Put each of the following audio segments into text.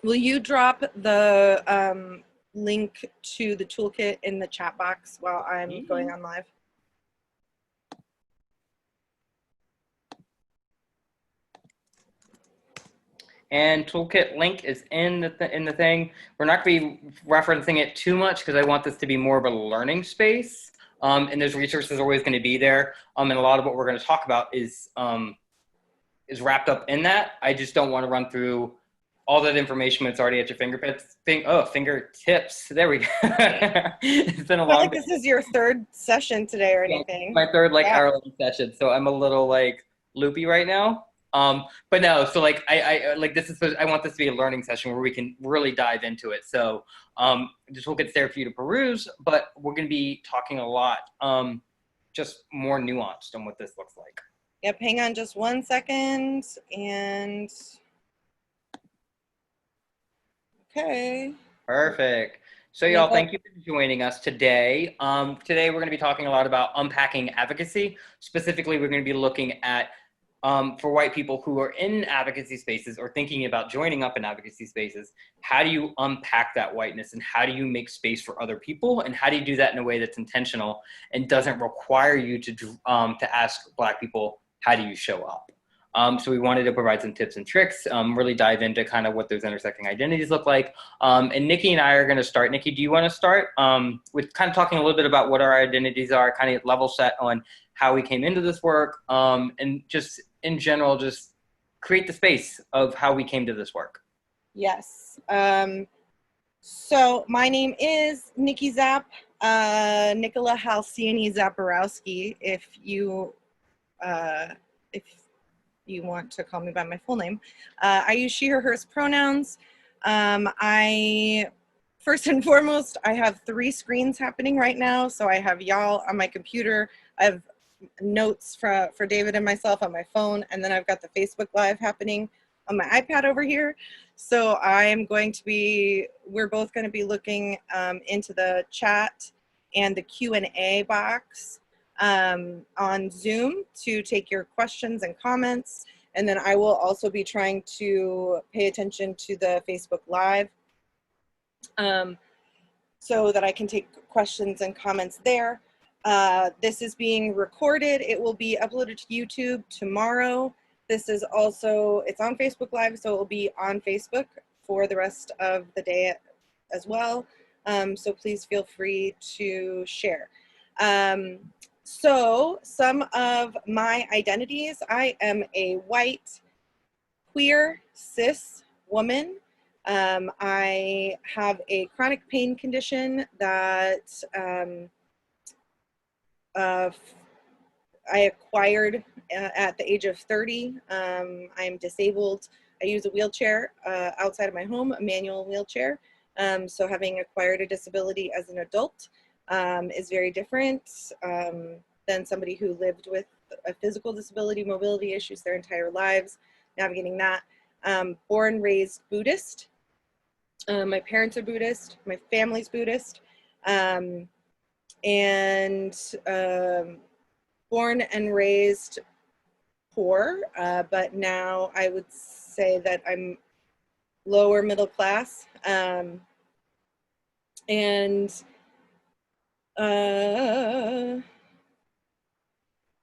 Will you drop the link to the toolkit in the chat box while I'm going on live? And toolkit link is in the thing. We're not going to be referencing it too much because I want this to be more of a learning space. And those resources are always going to be there. And a lot of what we're going to talk about is wrapped up in that. I just don't want to run through all that information when it's already at your fingertips. Fingertips. There we go. It's been a long day. This is your third session today or anything. My third hour-long session, so I'm a little loopy right now. But no, so I want this to be a learning session where we can really dive into it. So just we'll get there for you to peruse, but we're going to be talking a lot, just more nuanced on what this looks like. Yep, hang on just 1 second, and okay. Perfect. So y'all, thank you for joining us today. Today we're going to be talking a lot about unpacking advocacy. Specifically, we're going to be looking at for white people who are in advocacy spaces or thinking about joining up in advocacy spaces, how do you unpack that whiteness and how do you make space for other people and how do you do that in a way that's intentional and doesn't require you to ask Black people, how do you show up? So we wanted to provide some tips and tricks, really dive into kind of what those intersecting identities look like. And Nikki and I are going to start. Nikki, do you want to start with kind of talking a little bit about what our identities are, kind of level set on how we came into this work, and just in general, just create the space of how we came to this work. Yes. So my name is Nikki Zap, Nikola Halcyone Zaporowski, if you want to call me by my full name. I use she, her, hers pronouns. First and foremost, I have 3 screens happening right now. So I have y'all on my computer. I have notes for David and myself on my phone, and then I've got the Facebook Live happening on my iPad over here. So we're both going to be looking into the chat and the Q&A box on Zoom to take your questions and comments, and then I will also be trying to pay attention to the Facebook Live so that I can take questions and comments there. This is being recorded. It will be uploaded to YouTube tomorrow. This is also, it's on Facebook Live, so it will be on Facebook for the rest of the day as well. So please feel free to share. So some of my identities: I am a white, queer, cis woman. I have a chronic pain condition that I acquired at the age of 30. I'm disabled. I use a wheelchair outside of my home, a manual wheelchair. So having acquired a disability as an adult is very different than somebody who lived with a physical disability, mobility issues their entire lives, navigating that. Born, raised Buddhist. My parents are Buddhist. My family's Buddhist. And born and raised poor, but now I would say that I'm lower middle class.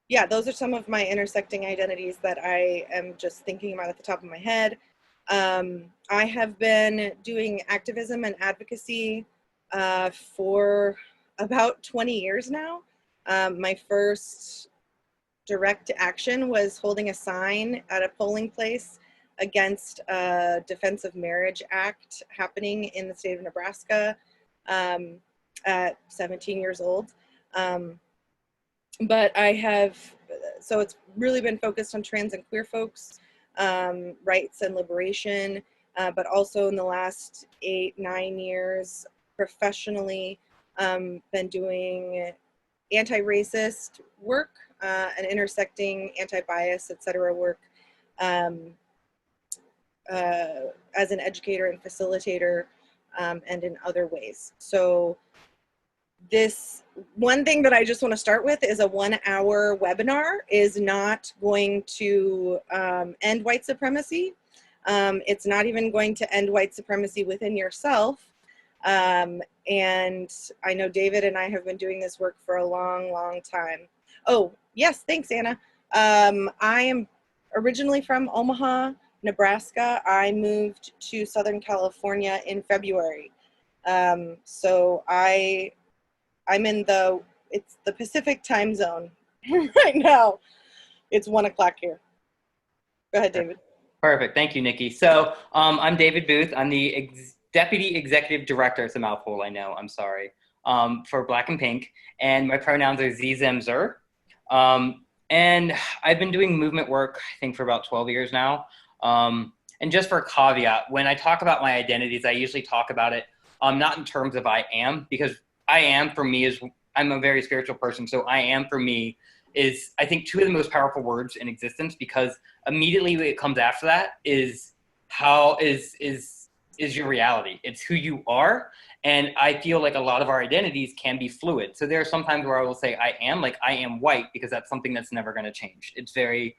Yeah, those are some of my intersecting identities that I am just thinking about at the top of my head. I have been doing activism and advocacy for about 20 years now. My first direct action was holding a sign at a polling place against a Defense of Marriage Act happening in the state of Nebraska at 17 years old. But so it's really been focused on trans and queer folks, rights and liberation, but also in the last 8-9 years, professionally, been doing anti-racist work and intersecting anti-bias, etc. work as an educator and facilitator and in other ways. So this one thing that I just want to start with is a 1-hour webinar is not going to end white supremacy. It's not even going to end white supremacy within yourself. And I know David and I have been doing this work for a long, long time. Oh, yes, thanks, Anna. I am originally from Omaha, Nebraska. I moved to Southern California in February. So I'm in it's the Pacific time zone right now. It's 1 o'clock here. Go ahead, David. Perfect. Thank you, Nikki. So I'm David Booth. I'm the Deputy Executive Director. It's a mouthful, I know. I'm sorry. For Black and Pink. And my pronouns are Z, Zem, Zer. And I've been doing movement work, I think, for about 12 years now. And just for a caveat, when I talk about my identities, I usually talk about it not in terms of I am, because I am for me is, I'm a very spiritual person. So I am for me is, I think, two of the most powerful words in existence, because immediately what comes after that is how is your reality. It's who you are. And I feel like a lot of our identities can be fluid. So there are some times where I will say I am, like I am white, because that's something that's never going to change. It's very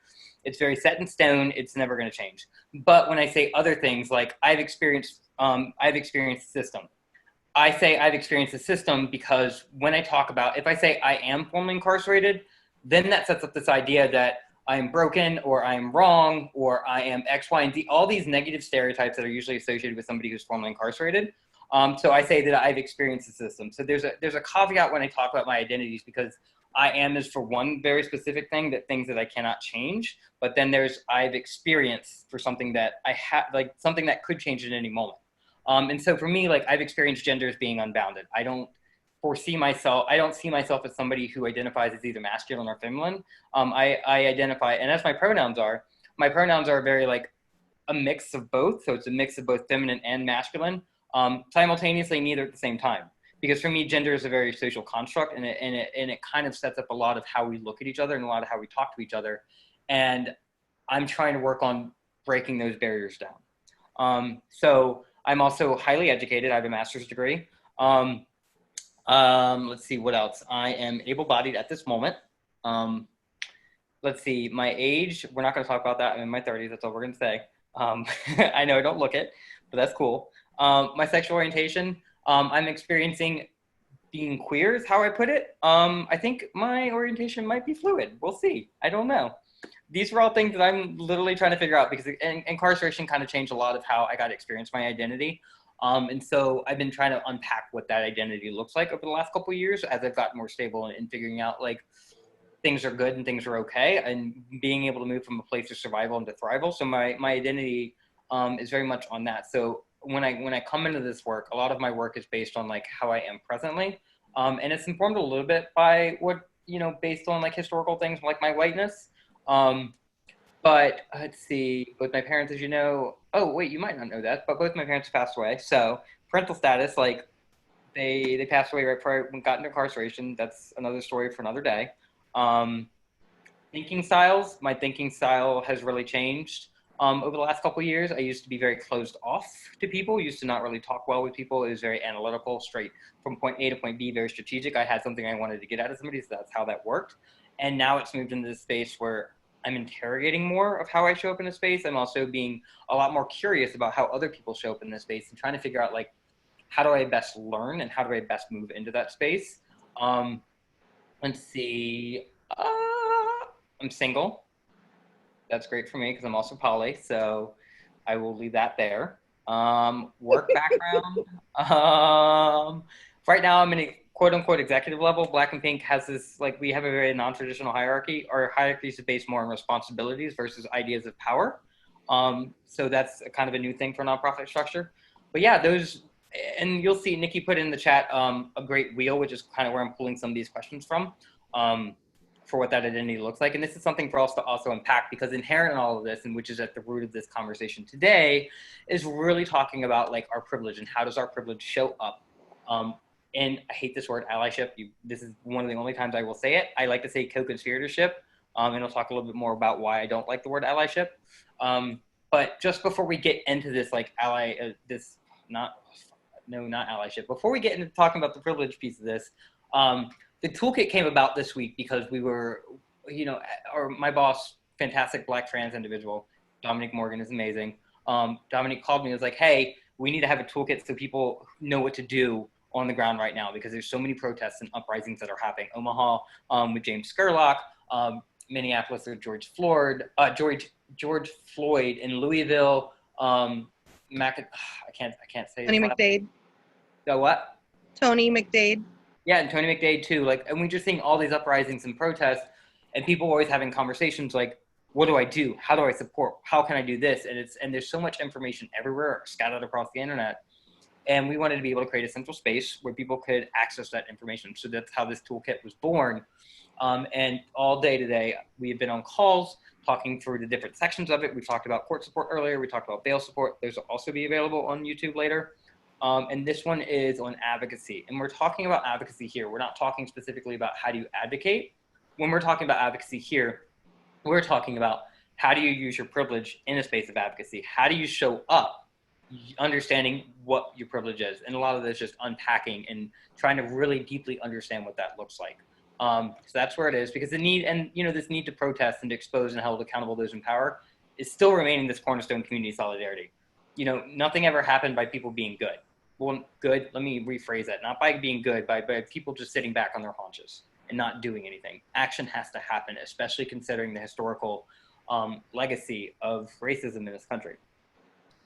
set in stone. It's never going to change. But when I say other things, like I've experienced the system. I say I've experienced the system because when I talk about, if I say I am formerly incarcerated, then that sets up this idea that I am broken, or I am wrong, or I am X, Y, and Z, all these negative stereotypes that are usually associated with somebody who's formerly incarcerated. So I say that I've experienced the system. So there's a caveat when I talk about my identities, because I am is for one very specific thing, that things that I cannot change. But then there's I've experienced for something that I have, like something that could change at any moment. And so for me, like I've experienced gender as being unbounded. I don't see myself as somebody who identifies as either masculine or feminine. I identify, and as my pronouns are very like a mix of both. So it's a mix of both feminine and masculine, simultaneously, neither at the same time. Because for me, gender is a very social construct, and it kind of sets up a lot of how we look at each other and a lot of how we talk to each other. And I'm trying to work on breaking those barriers down. So I'm also highly educated. I have a master's degree. Let's see what else. I am able-bodied at this moment. Let's see, my age, we're not going to talk about that. I'm in my 30s. That's all we're going to say. I know I don't look it, but that's cool. My sexual orientation, I'm experiencing being queer is how I put it. I think my orientation might be fluid. We'll see. I don't know. These are all things that I'm literally trying to figure out, because incarceration kind of changed a lot of how I got to experience my identity. And so I've been trying to unpack what that identity looks like over the last couple of years as I've gotten more stable in figuring out like things are good and things are okay, and being able to move from a place of survival into thrival. So my identity is very much on that. So when I come into this work, a lot of my work is based on like how I am presently. And it's informed a little bit by what, based on like historical things like my whiteness. But let's see, both my parents, as you know, oh wait, you might not know that, but both my parents passed away. So parental status, like they passed away right before I got into incarceration. That's another story for another day. Thinking styles, my thinking style has really changed over the last couple of years. I used to be very closed off to people, used to not really talk well with people. It was very analytical, straight from point A to point B, very strategic. I had something I wanted to get out of somebody, so that's how that worked. And now it's moved into this space where I'm interrogating more of how I show up in a space. I'm also being a lot more curious about how other people show up in this space and trying to figure out like, how do I best learn and how do I best move into that space? Let's see, I'm single. That's great for me because I'm also poly, so I will leave that there. Work background. Right now I'm in a quote unquote executive level. Black and Pink has this, like, we have a very non-traditional hierarchy. Our hierarchies are based more on responsibilities versus ideas of power. So that's kind of a new thing for nonprofit structure. But yeah, those, and you'll see Nikki put in the chat a great wheel, which is kind of where I'm pulling some of these questions from for what that identity looks like. And this is something for us to also unpack, because inherent in all of this, and which is at the root of this conversation today, is really talking about like our privilege and how does our privilege show up. And I hate this word allyship. This is one of the only times I will say it. I like to say co-conspiratorship, and I'll talk a little bit more about why I don't like the word allyship. But just before we get into this, like not allyship. Before we get into talking about the privilege piece of this, the toolkit came about this week because we were, my boss, fantastic Black trans individual, Dominic Morgan, is amazing. Dominique called me and was like, hey, we need to have a toolkit so people know what to do on the ground right now, because there's so many protests and uprisings that are happening. Omaha with James Scurlock, Minneapolis with George Floyd, in Louisville, I can't say Tony his last name. McDade. The what? Tony McDade. Yeah, and Tony McDade too. Like, and we're just seeing all these uprisings and protests, and people always having conversations like, what do I do? How do I support? How can I do this? And there's so much information everywhere scattered across the internet. And we wanted to be able to create a central space where people could access that information. So that's how this toolkit was born. And all day today, we have been on calls talking through the different sections of it. We talked about court support earlier. We talked about bail support. Those will also be available on YouTube later. And this one is on advocacy. And we're talking about advocacy here. We're not talking specifically about how do you advocate. When we're talking about advocacy here, we're talking about how do you use your privilege in a space of advocacy? How do you show up understanding what your privilege is? And a lot of this just unpacking and trying to really deeply understand what that looks like. So that's where it is, because the need, and this need to protest and to expose and hold accountable those in power is still remaining this cornerstone community solidarity. Nothing ever happened by people being good. Well, good, let me rephrase that. Not by being good, by people just sitting back on their haunches and not doing anything. Action has to happen, especially considering the historical legacy of racism in this country.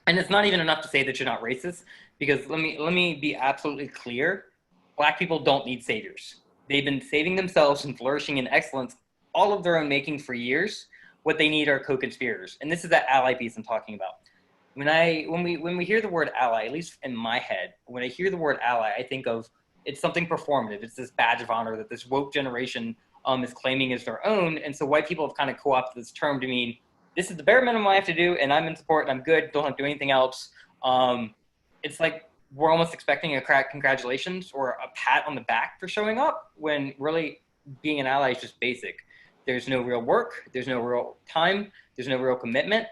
And it's not even enough to say that you're not racist, because let me be absolutely clear. Black people don't need saviors. They've been saving themselves and flourishing in excellence, all of their own making for years. What they need are co-conspirators. And this is that ally piece I'm talking about. When we hear the word ally, at least in my head, when I hear the word ally, I think of it's something performative. It's this badge of honor that this woke generation is claiming as their own. And so white people have kind of co-opted this term to mean this is the bare minimum I have to do, and I'm in support, and I'm good, don't have to do anything else. It's like we're almost expecting a congratulations or a pat on the back for showing up, when really being an ally is just basic. There's no real work, there's no real time, there's no real commitment.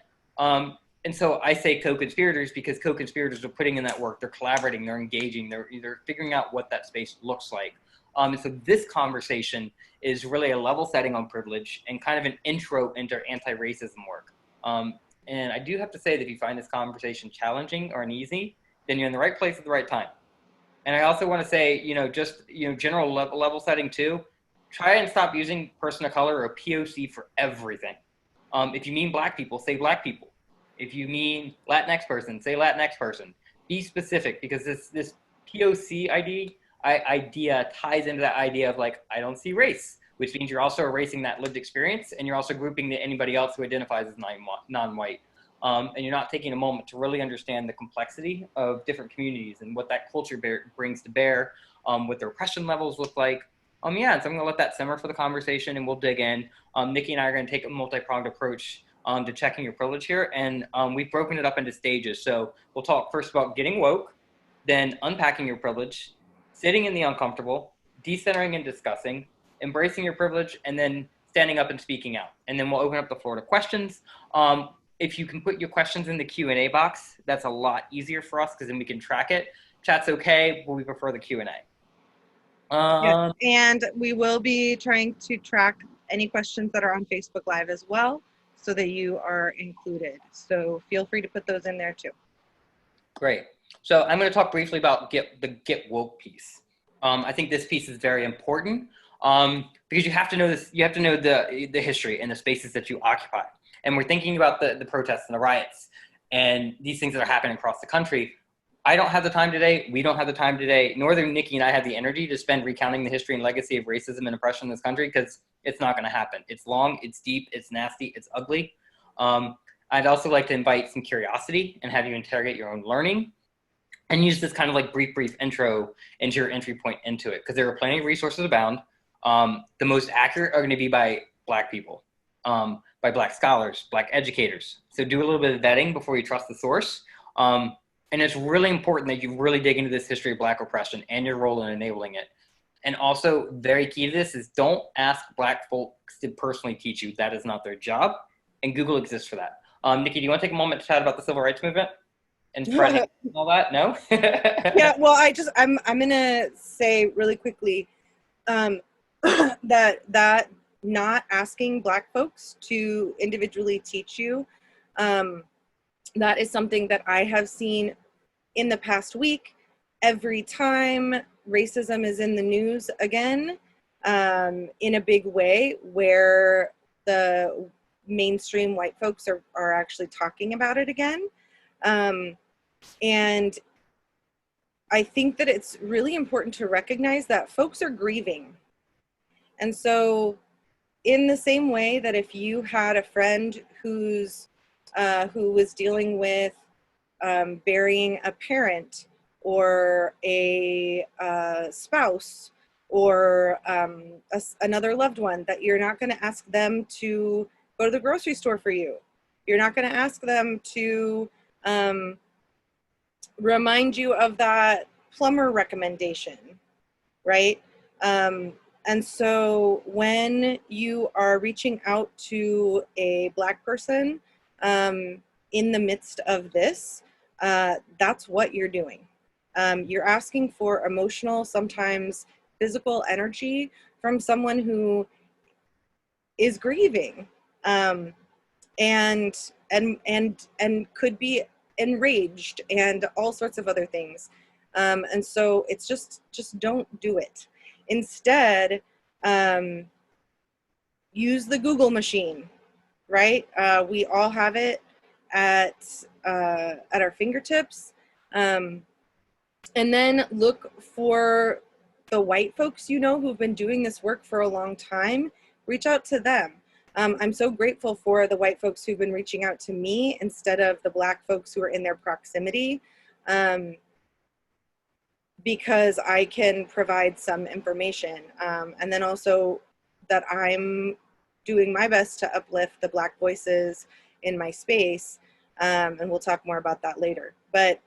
And so I say co-conspirators because co-conspirators are putting in that work, they're collaborating, they're engaging, they're figuring out what that space looks like. And so this conversation is really a level setting on privilege and kind of an intro into anti-racism work. And I do have to say that if you find this conversation challenging or uneasy, then you're in the right place at the right time. And I also want to say, general level setting too, try and stop using person of color or POC for everything. If you mean Black people, say Black people. If you mean Latinx person, say Latinx person. Be specific, because this POC idea ties into that idea of like, I don't see race, which means you're also erasing that lived experience, and you're also grouping anybody else who identifies as non-white. And you're not taking a moment to really understand the complexity of different communities and what that culture brings to bear, what their oppression levels look like. So I'm going to let that simmer for the conversation, and we'll dig in. Nikki and I are going to take a multi-pronged approach to checking your privilege here. And we've broken it up into stages. So we'll talk first about getting woke, then unpacking your privilege, sitting in the uncomfortable, decentering and discussing, embracing your privilege, and then standing up and speaking out. And then we'll open up the floor to questions. If you can put your questions in the Q&A box, that's a lot easier for us, because then we can track it. Chat's okay, but we prefer the Q&A. Yeah. And we will be trying to track any questions that are on Facebook Live as well, so that you are included. So feel free to put those in there too. Great. So I'm going to talk briefly about the get woke piece. I think this piece is very important because you have to know this. You have to know the history and the spaces that you occupy. And we're thinking about the protests and the riots and these things that are happening across the country. I don't have the time today. We don't have the time today. Nor do Nikki and I have the energy to spend recounting the history and legacy of racism and oppression in this country, because it's not going to happen. It's long, it's deep, it's nasty, it's ugly. I'd also like to invite some curiosity and have you interrogate your own learning and use this kind of like brief intro into your entry point into it, because there are plenty of resources abound. The most accurate are going to be by Black people, by Black scholars, Black educators. So do a little bit of vetting before you trust the source. And it's really important that you really dig into this history of Black oppression and your role in enabling it. And also, very key to this is don't ask Black folks to personally teach you. That is not their job, and Google exists for that. Nikki, do you want to take a moment to chat about the civil rights movement and and all that? No? Yeah, well, I'm gonna say really quickly that not asking Black folks to individually teach you That is something that I have seen in the past week. Every time racism is in the news again, in a big way, where the mainstream white folks are actually talking about it again. And I think that it's really important to recognize that folks are grieving. And so in the same way that if you had a friend who was dealing with burying a parent or a spouse or another loved one, that you're not going to ask them to go to the grocery store for you. You're not going to ask them to remind you of that plumber recommendation, right? And so when you are reaching out to a Black person in the midst of this, that's what you're doing. You're asking for emotional, sometimes physical energy from someone who is grieving, and could be enraged and all sorts of other things. And so it's just don't do it. Instead, use the Google machine, right? We all have it at our fingertips. And then look for the white folks who've been doing this work for a long time. Reach out to them. I'm so grateful for the white folks who've been reaching out to me instead of the Black folks who are in their proximity, because I can provide some information. And then also that I'm doing my best to uplift the Black voices in my space. And we'll talk more about that later. But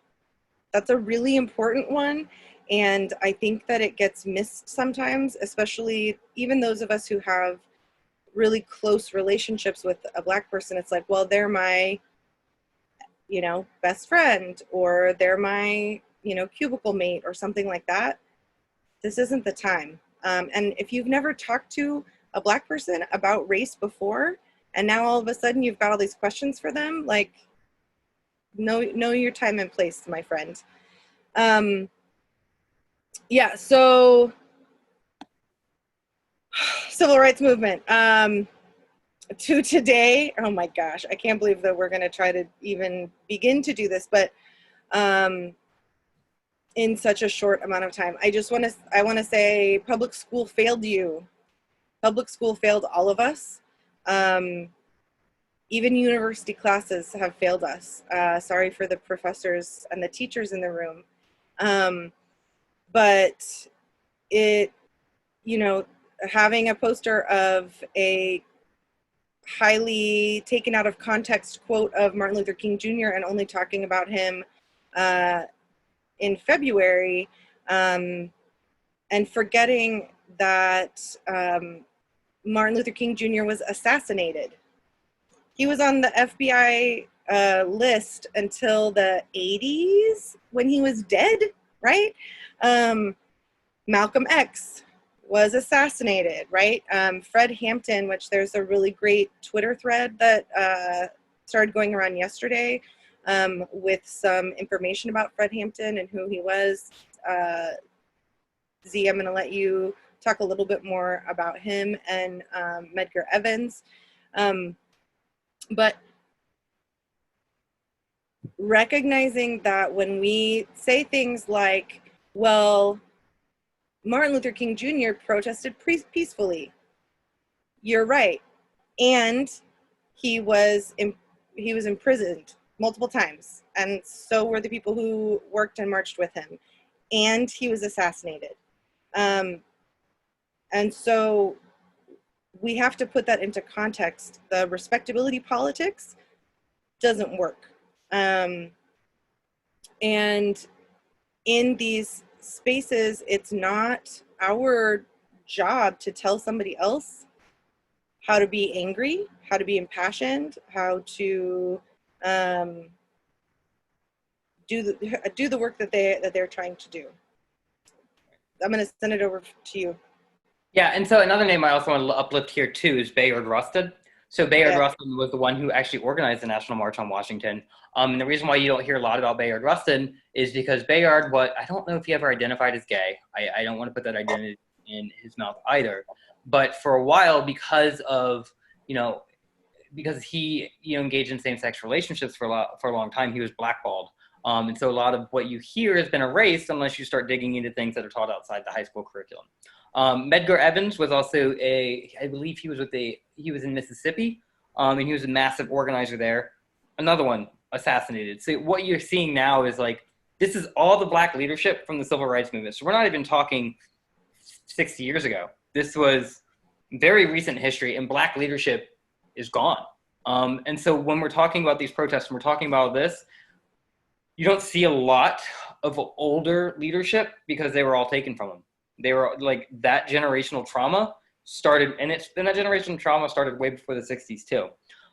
that's a really important one. And I think that it gets missed sometimes, especially even those of us who have really close relationships with a Black person. It's like, well, they're my, best friend, or they're my, cubicle mate or something like that. This isn't the time. And if you've never talked to a Black person about race before, and now all of a sudden you've got all these questions for them, like, know your time and place, my friend. Yeah, so civil rights movement. To today, oh my gosh, I can't believe that we're going to try to even begin to do this, but in such a short amount of time. I want to say public school failed you. Public school failed all of us. Even university classes have failed us. Sorry for the professors and the teachers in the room. But it, having a poster of a highly taken out of context quote of Martin Luther King Jr. and only talking about him in February, and forgetting that Martin Luther King Jr. was assassinated. He was on the FBI list until the 80s when he was dead, right? Malcolm X was assassinated, right? Fred Hampton, which there's a really great Twitter thread that started going around yesterday with some information about Fred Hampton and who he was. Z, I'm going to let you talk a little bit more about him and Medgar Evans. But recognizing that when we say things like, well, Martin Luther King Jr. protested peacefully. You're right. And he was imprisoned multiple times. And so were the people who worked and marched with him. And he was assassinated. And so we have to put that into context. The respectability politics doesn't work. And in these spaces, it's not our job to tell somebody else how to be angry, how to be impassioned, how to do the work that they're trying to do. I'm going to send it over to you. Yeah, and so another name I also want to uplift here too is Bayard Rusted. So Bayard Yeah. Rustin was the one who actually organized the National March on Washington. And the reason why you don't hear a lot about Bayard Rustin is because Bayard, I don't know if he ever identified as gay. I don't want to put that identity in his mouth either. But for a while, because he engaged in same-sex relationships for a long time, he was blackballed. And so a lot of what you hear has been erased unless you start digging into things that are taught outside the high school curriculum. Medgar Evers was also I believe he was in Mississippi, and he was a massive organizer there. Another one assassinated. So what you're seeing now is this is all the black leadership from the civil rights movement. So we're not even talking 60 years ago. This was very recent history, and black leadership is gone. And so when we're talking about these protests, when we're talking about this, you don't see a lot of older leadership because they were all taken from them. They were that generational trauma started, and that generational trauma started way before the 60s too.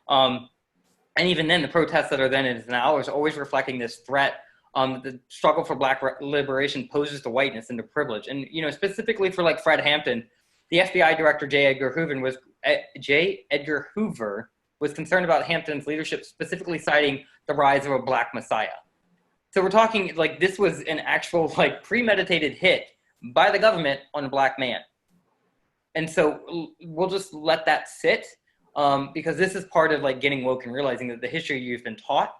And even then, the protests that are then and now is always reflecting this threat. The struggle for black liberation poses to whiteness and to privilege. And, specifically for Fred Hampton, the FBI director, J. Edgar Hoover was concerned about Hampton's leadership, specifically citing the rise of a black messiah. So we're talking this was an actual premeditated hit by the government on a black man. And so we'll just let that sit because this is part of getting woke and realizing that the history you've been taught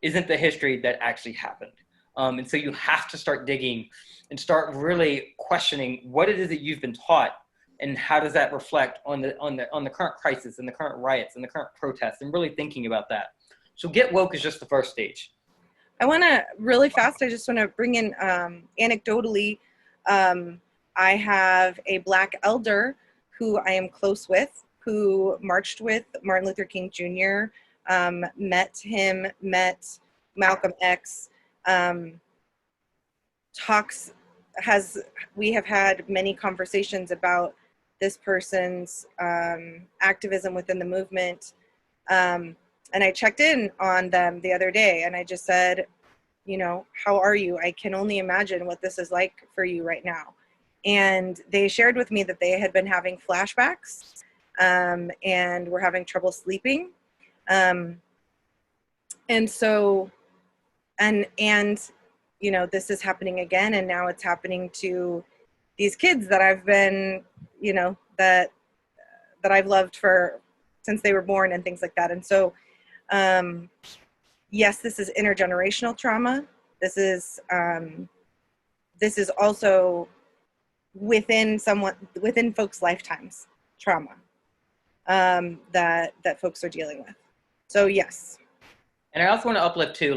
isn't the history that actually happened. And so you have to start digging and start really questioning what it is that you've been taught and how does that reflect on the current crisis and the current riots and the current protests, and really thinking about that. So get woke is just the first stage. I want to really fast. I just want to bring in anecdotally. I have a black elder who I am close with, who marched with Martin Luther King Jr., met Malcolm X, we have had many conversations about this person's activism within the movement. And I checked in on them the other day and I just said, how are you? I can only imagine what this is like for you right now. And they shared with me that they had been having flashbacks and were having trouble sleeping. And so, and this is happening again. And now it's happening to these kids that I've been, that I've loved since they were born and things like that. And so, yes, this is intergenerational trauma. This is also within folks' lifetimes trauma that folks are dealing with. So yes. And I also want to uplift too,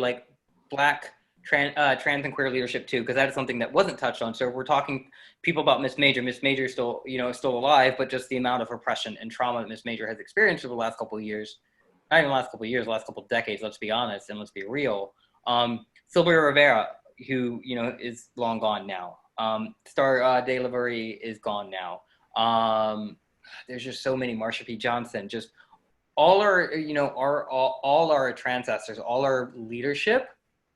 black trans and queer leadership too, because that is something that wasn't touched on. So we're talking people about Miss Major. Miss Major is still, still alive, but just the amount of oppression and trauma that Miss Major has experienced over the last couple of years, not even the last couple of years, the last couple of decades, let's be honest, and let's be real. Sylvia Rivera, who, is long gone now. Star De La Verie is gone now. There's just so many, Marsha P. Johnson, just all our, all our ancestors, all our leadership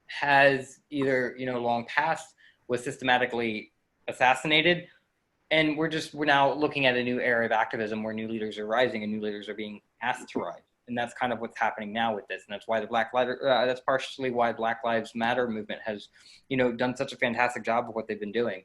has either, long past, was systematically assassinated. And we're now looking at a new era of activism where new leaders are rising and new leaders are being asked to rise. And that's kind of what's happening now with this. And that's why that's partially why Black Lives Matter movement has, done such a fantastic job of what they've been doing.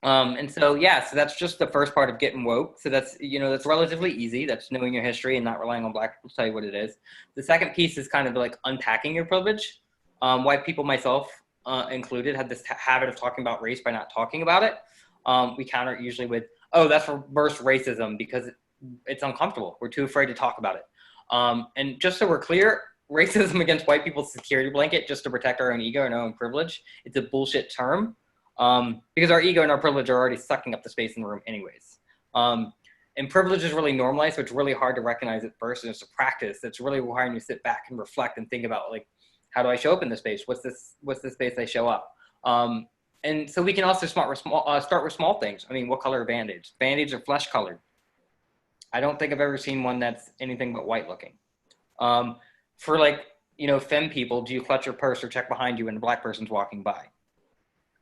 And so, yeah, so that's just the first part of getting woke. So that's, that's relatively easy. That's knowing your history and not relying on black people to tell you what it is. The second piece is kind of unpacking your privilege. White people, myself included, had this habit of talking about race by not talking about it. We counter it usually with, oh, that's reverse racism because it's uncomfortable. We're too afraid to talk about it. And just so we're clear, racism against white people's security blanket just to protect our own ego and our own privilege, it's a bullshit term. Because our ego and our privilege are already sucking up the space in the room anyways. And privilege is really normalized, so it's really hard to recognize at first, and it's a practice that's really requiring you to sit back and reflect and think about, how do I show up in this space? What's the space I show up? And so we can also start with small things. I mean, what color are Band-Aids? Band-Aids are flesh colored. I don't think I've ever seen one that's anything but white looking. For femme people, do you clutch your purse or check behind you when a black person's walking by?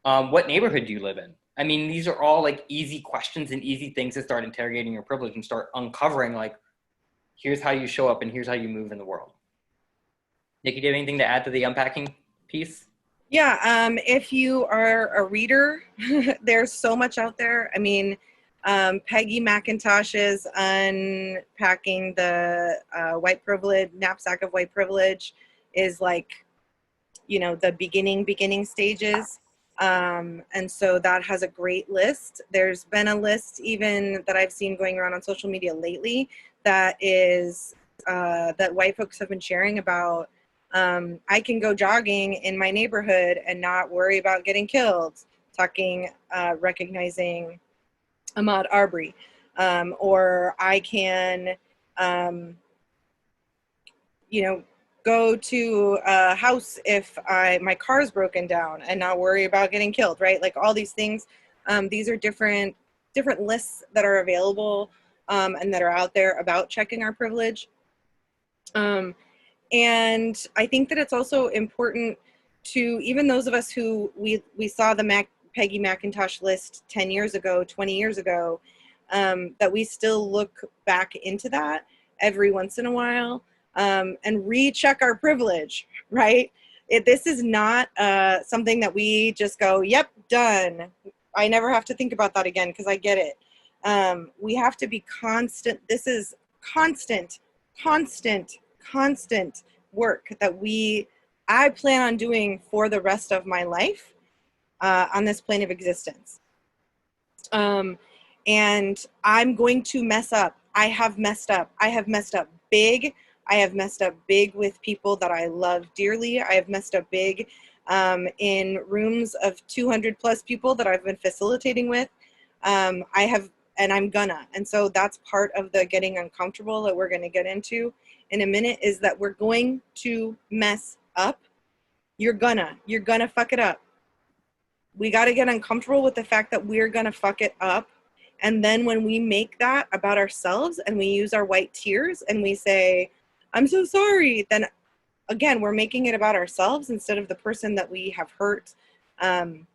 What neighborhood do you live in? I mean, these are all easy questions and easy things to start interrogating your privilege and start uncovering Here's how you show up and here's how you move in the world. Nikki, do you have anything to add to the unpacking piece? Yeah, if you are a reader, there's so much out there. I mean, Peggy McIntosh's Unpacking the White Privilege, Knapsack of White Privilege is like, you know, the beginning stages. And so that has a great list. There's been a list even that I've seen going around on social media lately that is, that white folks have been sharing about, I can go jogging in my neighborhood and not worry about getting killed, recognizing Ahmaud Arbery. Or I can, you know, go to a house if my car's broken down and not worry about getting killed, right? Like all these things. These are different lists that are available and that are out there about checking our privilege. And I think that it's also important to, even those of us who we saw the Peggy McIntosh list 10 years ago, 20 years ago, that we still look back into that every once in a while and recheck our privilege, right? This is not something that we just go, yep, done. I never have to think about that again because I get it. We have to be constant. This is constant work that I plan on doing for the rest of my life on this plane of existence. And I'm going to mess up. I have messed up. I have messed up big. I have messed up big with people that I love dearly. I have messed up big in rooms of 200 plus people that I've been facilitating with. And I'm gonna. And so that's part of the getting uncomfortable that we're gonna get into in a minute, is that we're going to mess up. You're gonna fuck it up. We gotta get uncomfortable with the fact that we're gonna fuck it up. And then when we make that about ourselves and we use our white tears and we say, I'm so sorry, then again, we're making it about ourselves instead of the person that we have hurt, and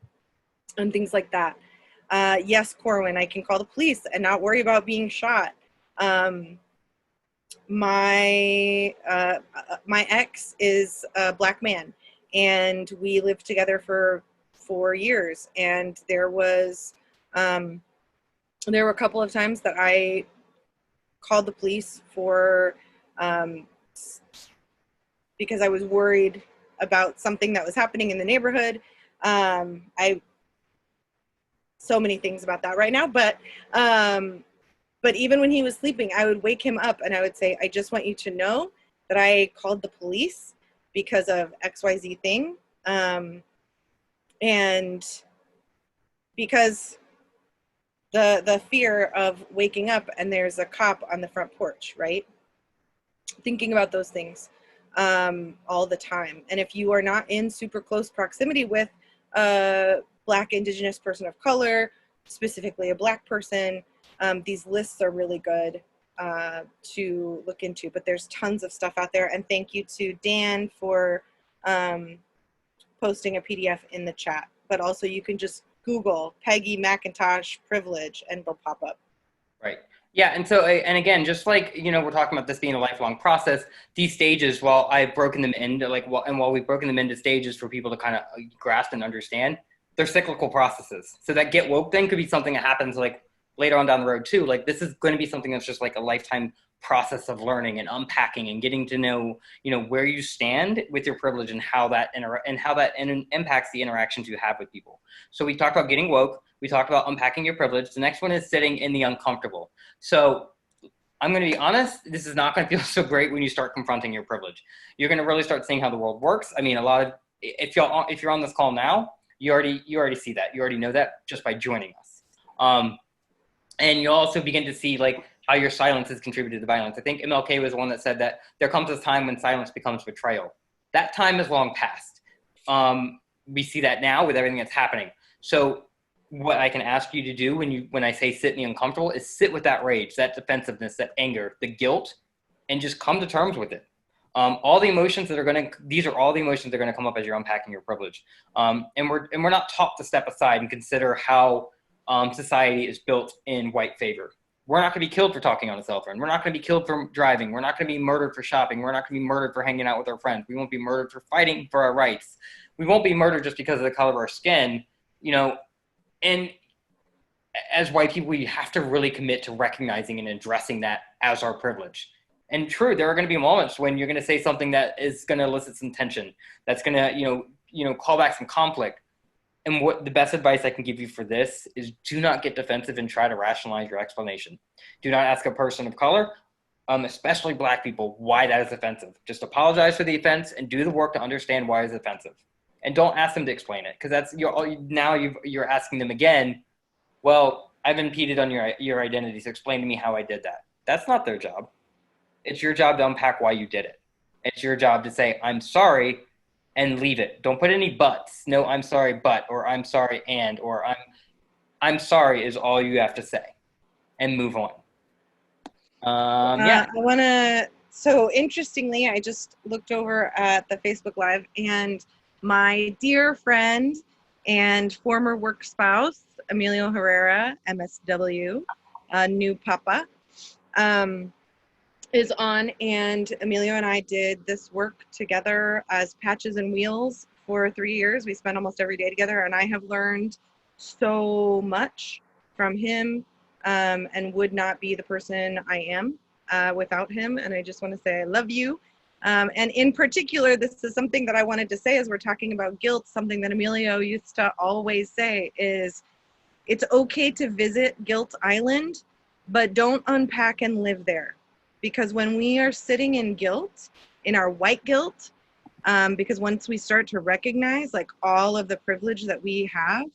things like that. Yes, Corwin, I can call the police and not worry about being shot. My ex is a Black man, and we lived together for 4 years. And there were a couple of times that I called the police for, because I was worried about something that was happening in the neighborhood. So many things about that right now, but even when he was sleeping, I would wake him up and I would say, I just want you to know that I called the police because of XYZ thing. And because the fear of waking up and there's a cop on the front porch, right? Thinking about those things all the time. And if you are not in super close proximity with a Black, Indigenous person of color, specifically a Black person, these lists are really good to look into. But there's tons of stuff out there. And thank you to Dan for posting a PDF in the chat. But also you can just Google Peggy McIntosh privilege and they'll pop up. Right. Yeah. And so, and again, just like, you know, we're talking about this being a lifelong process, these stages, while I've broken them into while we've broken them into stages for people to kind of grasp and understand, they're cyclical processes. So that get woke thing could be something that happens like later on down the road too. Like this is going to be something that's just like a lifetime process of learning and unpacking and getting to know, you know, where you stand with your privilege and how that impacts the interactions you have with people. So we talked about getting woke. We talked about unpacking your privilege. The next one is sitting in the uncomfortable. So I'm going to be honest, this is not going to feel so great when you start confronting your privilege. You're going to really start seeing how the world works. I mean, if you're on this call now, you already see that. You already know that just by joining us. And you'll also begin to see like how your silence has contributed to violence. I think MLK was the one that said that there comes a time when silence becomes betrayal. That time is long past. We see that now with everything that's happening. So what I can ask you to do when I say sit in the uncomfortable is sit with that rage, that defensiveness, that anger, the guilt, and just come to terms with it. All the emotions these are all the emotions that are gonna come up as you're unpacking your privilege. And we're not taught to step aside and consider how society is built in white favor. we're not going to be killed for talking on a cell phone. We're not going to be killed for driving. We're not going to be murdered for shopping. We're not going to be murdered for hanging out with our friends. We won't be murdered for fighting for our rights. We won't be murdered just because of the color of our skin, you know. And as white people, we have to really commit to recognizing and addressing that as our privilege. And true, there are going to be moments when you're going to say something that is going to elicit some tension, that's going to, call back some conflict. And what the best advice I can give you for this is, do not get defensive and try to rationalize your explanation. Do not ask a person of color, especially Black people, why that is offensive. Just apologize for the offense and do the work to understand why it's offensive. And don't ask them to explain it, because you're asking them again, well, I've impeded on your identity, so explain to me how I did that. That's not their job. It's your job to unpack why you did it. It's your job to say, I'm sorry, and leave it. Don't put any buts. No, I'm sorry, but, or I'm sorry, and, or I'm sorry is all you have to say, and move on. So interestingly, I just looked over at the Facebook Live, and my dear friend and former work spouse, Emilio Herrera, MSW, new papa, is on, and Emilio and I did this work together as Patches and Wheels for 3 years. We spent almost every day together, and I have learned so much from him, and would not be the person I am without him. And I just want to say I love you. And in particular, this is something that I wanted to say as we're talking about guilt. Something that Emilio used to always say is, it's okay to visit Guilt Island, but don't unpack and live there. Because when we are sitting in guilt, in our white guilt, because once we start to recognize like all of the privilege that we have,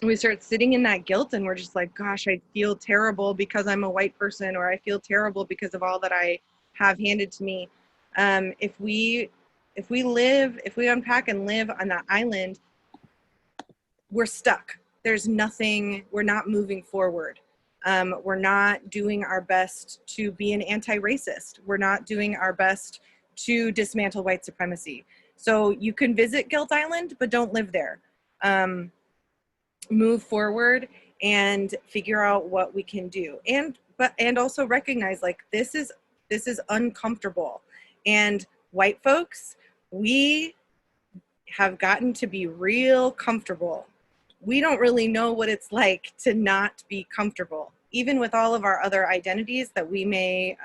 we start sitting in that guilt and we're just like, gosh, I feel terrible because I'm a white person, or I feel terrible because of all that I have handed to me. If we unpack and live on that island, we're stuck. There's nothing, we're not moving forward. We're not doing our best to be an anti-racist. We're not doing our best to dismantle white supremacy. So you can visit Guilt Island, but don't live there. Move forward and figure out what we can do. And also recognize, like, this is uncomfortable. And white folks, we have gotten to be real comfortable. We don't really know what it's like to not be comfortable. Even with all of our other identities that we may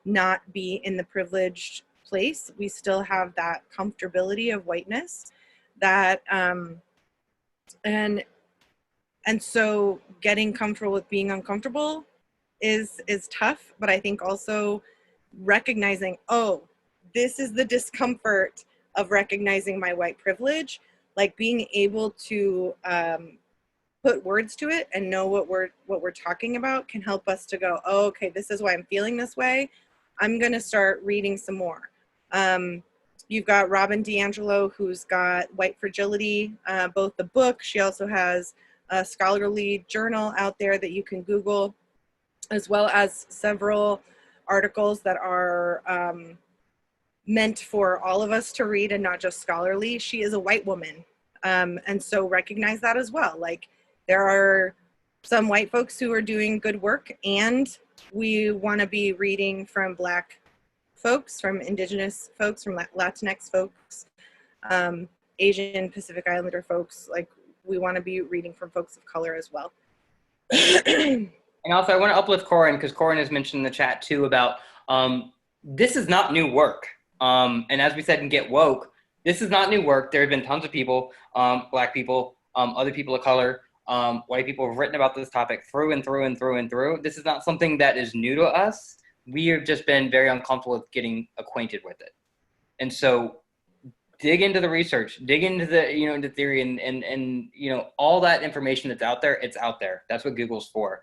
not be in the privileged place, we still have that comfortability of whiteness that, and so getting comfortable with being uncomfortable is tough, but I think also recognizing, oh, this is the discomfort of recognizing my white privilege, like being able to put words to it and know what we're talking about can help us to go, oh, okay, this is why I'm feeling this way. I'm gonna start reading some more. You've got Robin DiAngelo, who's got White Fragility, both the book. She also has a scholarly journal out there that you can Google, as well as several articles that are meant for all of us to read and not just scholarly. She is a white woman. And so recognize that as well. Like, there are some white folks who are doing good work, and we want to be reading from Black folks, from Indigenous folks, from Latinx folks, Asian Pacific Islander folks. Like, we want to be reading from folks of color as well. And also, I want to uplift Corin, because Corin has mentioned in the chat too about this is not new work. And as we said in Get Woke, this is not new work. There have been tons of people, Black people, other people of color, white people have written about this topic through and through and through and through. This is not something that is new to us. We have just been very uncomfortable with getting acquainted with it. And so dig into the research, dig into the, into theory and all that information that's out there, it's out there. That's what Google's for.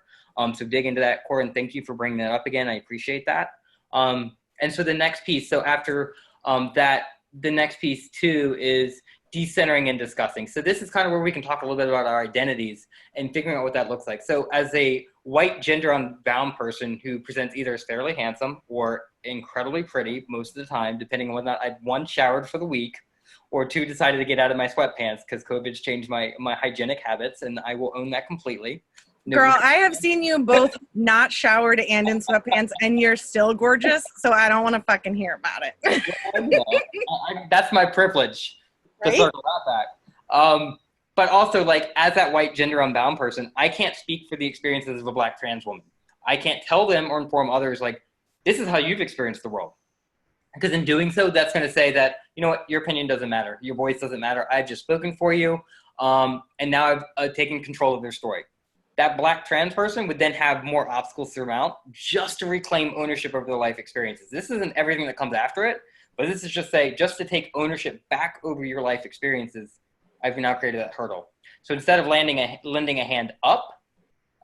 So dig into that. Corin, thank you for bringing that up again. I appreciate that. And so the next piece, so after that, the next piece too is decentering and discussing. So this is kind of where we can talk a little bit about our identities and figuring out what that looks like. So as a white gender unbound person who presents either as fairly handsome or incredibly pretty most of the time, depending on whether or not I'd one, showered for the week, or two, decided to get out of my sweatpants because COVID's changed my hygienic habits, and I will own that completely. No, Girl, I have seen you both not showered and in sweatpants, and you're still gorgeous, so I don't want to fucking hear about it. that's my privilege to Right? circle that back. But also, like, as that white gender unbound person, I can't speak for the experiences of a Black trans woman. I can't tell them or inform others, like, this is how you've experienced the world. Because in doing so, that's going to say that, you know what, your opinion doesn't matter. Your voice doesn't matter. I've just spoken for you. And now I've taken control of their story. That Black trans person would then have more obstacles to surmount just to reclaim ownership over their life experiences. This isn't everything that comes after it, but this is just to take ownership back over your life experiences. I've now created that hurdle. So instead of lending a hand up,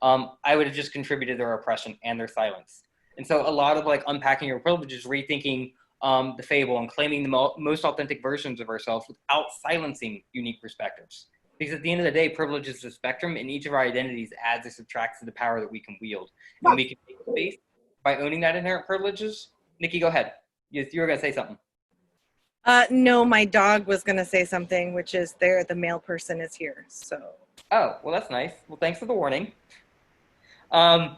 I would have just contributed their oppression and their silence. And so a lot of like unpacking your privileges, rethinking the fable and claiming the most authentic versions of ourselves without silencing unique perspectives. Because at the end of the day, privilege is a spectrum, and each of our identities adds or subtracts to the power that we can wield. And we can take space by owning that inherent privileges. Nikki, go ahead. You were going to say something. No, my dog was going to say something, which is the male person is here, so. Oh, well, that's nice. Well, thanks for the warning. So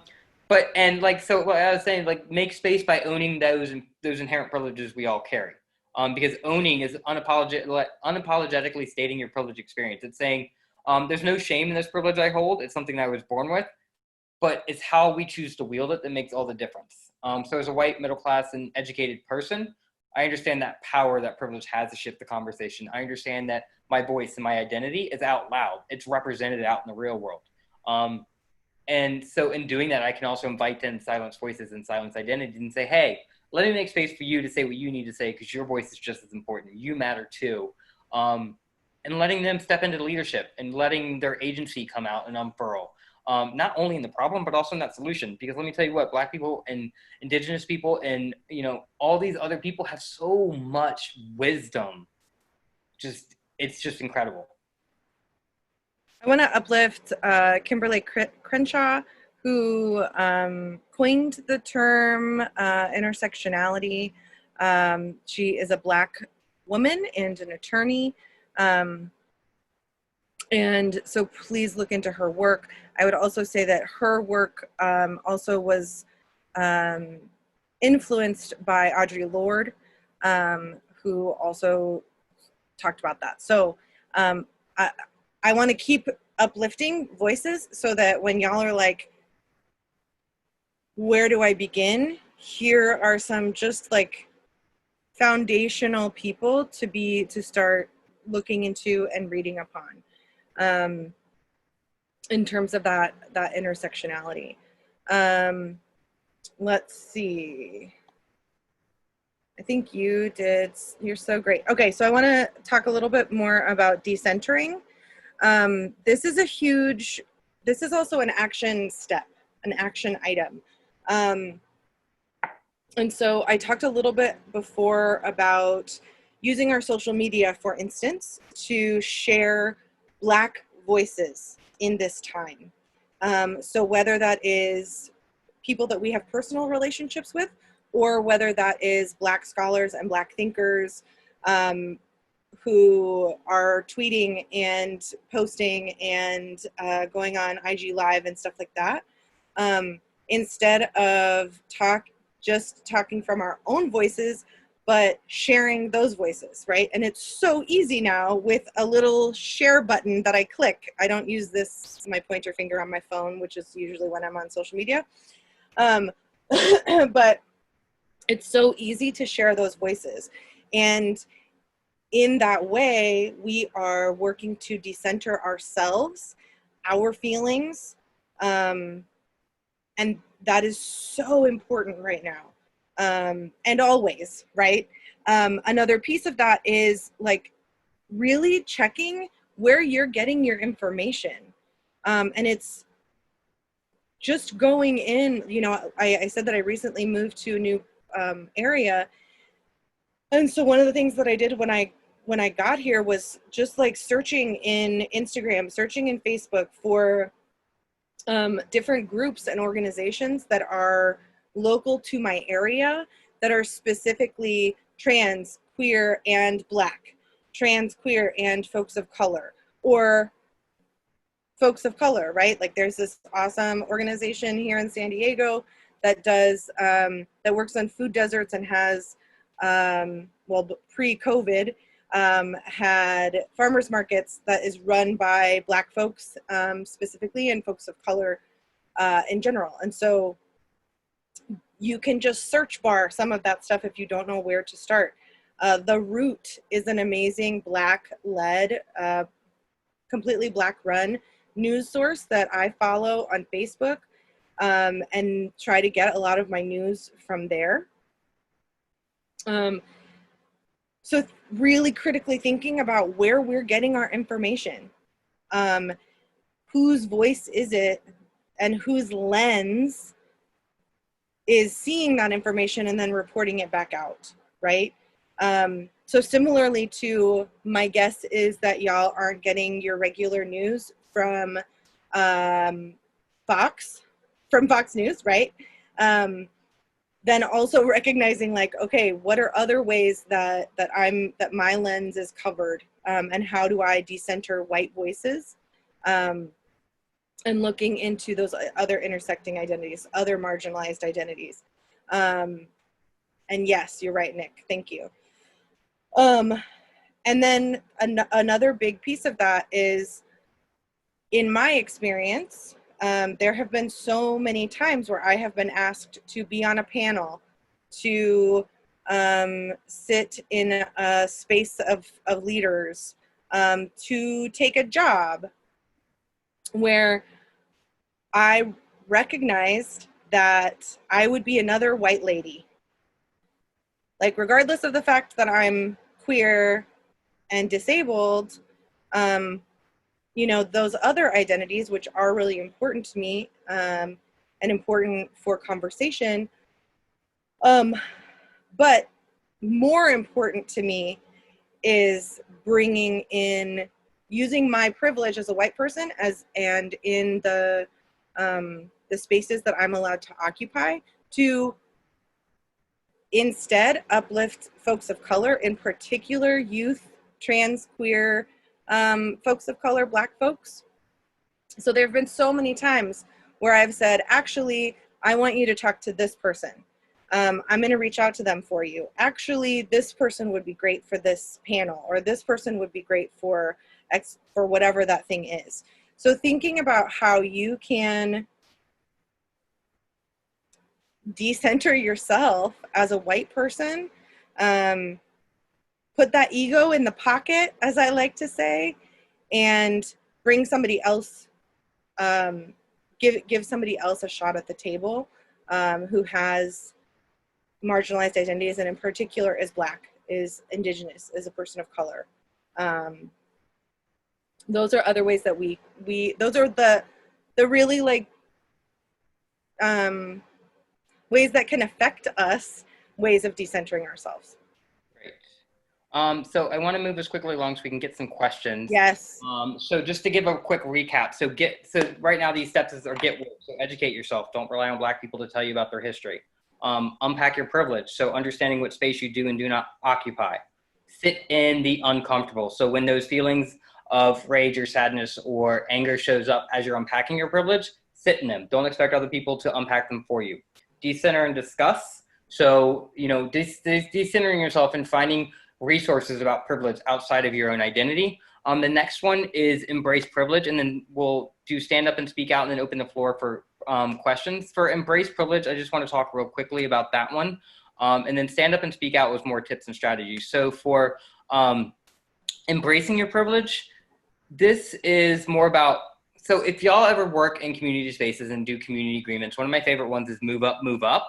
what I was saying, like, make space by owning those inherent privileges we all carry. Because owning is unapologetically stating your privileged experience. It's saying there's no shame in this privilege I hold. It's something that I was born with, but it's how we choose to wield it that makes all the difference. So as a white, middle class, and educated person, I understand that power that privilege has to shift the conversation. I understand that my voice and my identity is out loud. It's represented out in the real world. And so in doing that, I can also invite in silence voices and silence identities and say, hey, let me make space for you to say what you need to say because your voice is just as important. You matter too. And letting them step into leadership and letting their agency come out and unfurl. Not only in the problem, but also in that solution. Because let me tell you what, Black people and Indigenous people and, all these other people have so much wisdom. It's just incredible. I want to uplift Kimberly Crenshaw, who coined the term intersectionality. She is a Black woman and an attorney. And so please look into her work. I would also say that her work also was influenced by Audre Lorde, who also talked about that. So I want to keep uplifting voices so that when y'all are like, where do I begin? Here are some just like foundational people to start looking into and reading upon in terms of that intersectionality. Let's see. I think you're so great. Okay, so I want to talk a little bit more about decentering. This is also an action step, an action item. And so I talked a little bit before about using our social media, for instance, to share Black voices in this time. So whether that is people that we have personal relationships with, or whether that is Black scholars and Black thinkers who are tweeting and posting and going on IG Live and stuff like that, instead of just talking from our own voices, but sharing those voices, right? And it's so easy now with a little share button that I click. I don't use my pointer finger on my phone, which is usually when I'm on social media. But it's so easy to share those voices. And in that way, we are working to decenter ourselves, our feelings, and that is so important right now, and always, right? Another piece of that is like really checking where you're getting your information, and it's just going in. I said that I recently moved to a new area, and so one of the things that I did when I got here was just like searching in Instagram, searching in Facebook for different groups and organizations that are local to my area that are specifically trans, queer, and Black, trans, queer, and folks of color, or folks of color, right? Like there's this awesome organization here in San Diego that does, that works on food deserts and has, well, pre-COVID, had farmers markets that is run by Black folks specifically, and folks of color in general. And so you can just search bar some of that stuff if you don't know where to start. The Root is an amazing Black-led, completely Black-run news source that I follow on Facebook, and try to get a lot of my news from there. So really critically thinking about where we're getting our information. Whose voice is it, and whose lens is seeing that information and then reporting it back out, right? So similarly to, my guess is that y'all aren't getting your regular news from Fox News, right? Then also recognizing like, okay, what are other ways that my lens is covered, and how do I decenter white voices, and looking into those other intersecting identities, other marginalized identities. And yes, you're right, Nick. Thank you. And then another big piece of that is, in my experience, there have been so many times where I have been asked to be on a panel, to sit in a space of leaders, to take a job, where I recognized that I would be another white lady. Like, regardless of the fact that I'm queer and disabled, you know, those other identities, which are really important to me, and important for conversation, but more important to me is bringing in, using my privilege as a white person, and in the spaces that I'm allowed to occupy, to instead uplift folks of color, in particular youth, trans, queer, folks of color, Black folks. So there have been so many times where I've said, actually, I want you to talk to this person. I'm going to reach out to them for you. Actually, this person would be great for this panel, or this person would be great for whatever that thing is. So thinking about how you can decenter yourself as a white person, put that ego in the pocket, as I like to say, and bring somebody else, give somebody else a shot at the table, who has marginalized identities, and in particular is Black, is Indigenous, is a person of color. Those are other ways that we those are the really, like, ways that can affect us, ways of decentering ourselves. Great. So I want to move this quickly along so we can get some questions. Yes. So just to give a quick recap, so right now these steps are get woke. So educate yourself. Don't rely on Black people to tell you about their history. Unpack your privilege. So understanding what space you do and do not occupy. Sit in the uncomfortable. So when those feelings of rage or sadness or anger shows up as you're unpacking your privilege, sit in them. Don't expect other people to unpack them for you. Decenter and discuss. So, you know, decentering yourself and finding resources about privilege outside of your own identity. The next one is embrace privilege, and then we'll do stand up and speak out, and then open the floor for questions. For embrace privilege, I just want to talk real quickly about that one. And then stand up and speak out was more tips and strategies. So for embracing your privilege, this is more about, so if y'all ever work in community spaces and do community agreements, one of my favorite ones is Move Up, Move Up,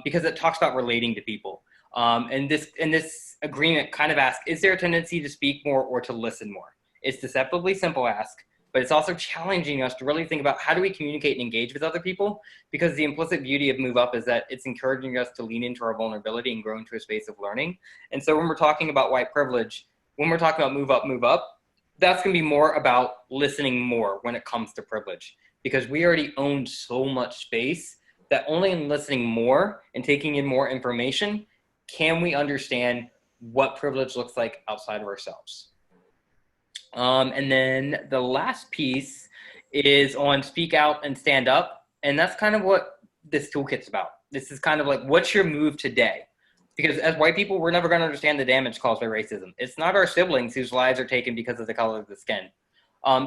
because it talks about relating to people. And this agreement kind of asks, is there a tendency to speak more or to listen more? It's deceptively simple ask, but it's also challenging us to really think about how do we communicate and engage with other people, because the implicit beauty of Move Up is that it's encouraging us to lean into our vulnerability and grow into a space of learning. And so when we're talking about white privilege, when we're talking about Move Up, that's going to be more about listening more when it comes to privilege, because we already own so much space that only in listening more and taking in more information can we understand what privilege looks like outside of ourselves. And then the last piece is on speak out and stand up. And that's kind of what this toolkit's about. This is kind of like, what's your move today? Because as white people, we're never going to understand the damage caused by racism. It's not our siblings whose lives are taken because of the color of the skin.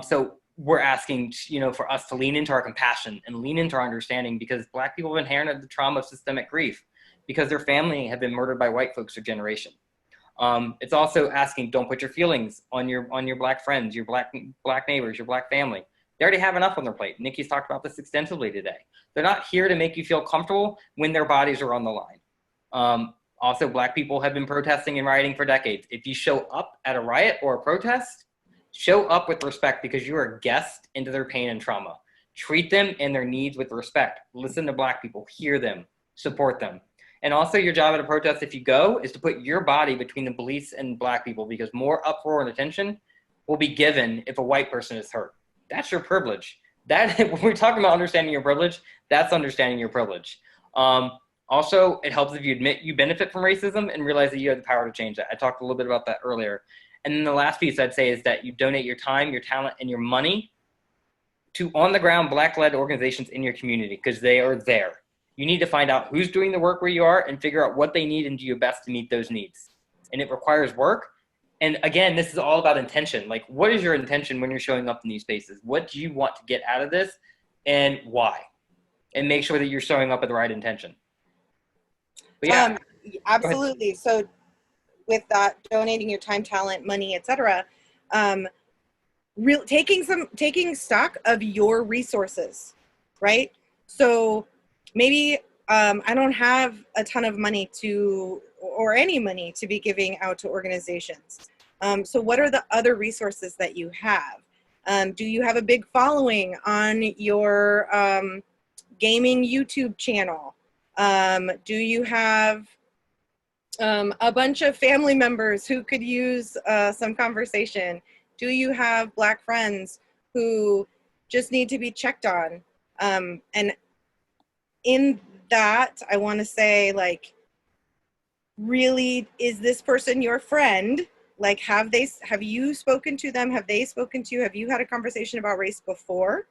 So we're asking, for us to lean into our compassion and lean into our understanding, because Black people have inherited the trauma of systemic grief because their family have been murdered by white folks for generations. It's also asking, don't put your feelings on your Black friends, your black neighbors, your Black family. They already have enough on their plate. Nikki's talked about this extensively today. They're not here to make you feel comfortable when their bodies are on the line. Also, Black people have been protesting and rioting for decades. If you show up at a riot or a protest, show up with respect, because you are a guest into their pain and trauma. Treat them and their needs with respect. Listen to Black people, hear them, support them. And also, your job at a protest, if you go, is to put your body between the police and Black people, because more uproar and attention will be given if a white person is hurt. That's your privilege. When we're talking about understanding your privilege, that's understanding your privilege. Also, it helps if you admit you benefit from racism and realize that you have the power to change that. I talked a little bit about that earlier. And then the last piece I'd say is that you donate your time, your talent, and your money to on-the-ground Black-led organizations in your community, because they are there. You need to find out who's doing the work where you are and figure out what they need and do your best to meet those needs. And it requires work. And again, this is all about intention. Like, what is your intention when you're showing up in these spaces? What do you want to get out of this, and why? And make sure that you're showing up with the right intention. But yeah. Absolutely. So with that, donating your time, talent, money, etc., taking stock of your resources, right? So maybe I don't have a ton of money or any money to be giving out to organizations. So what are the other resources that you have? Do you have a big following on your gaming YouTube channel? Do you have a bunch of family members who could use some conversation? Do you have Black friends who just need to be checked on? And in that, I want to say, like, really, is this person your friend? Like, have you spoken to them? Have they spoken to you? Have you had a conversation about race before?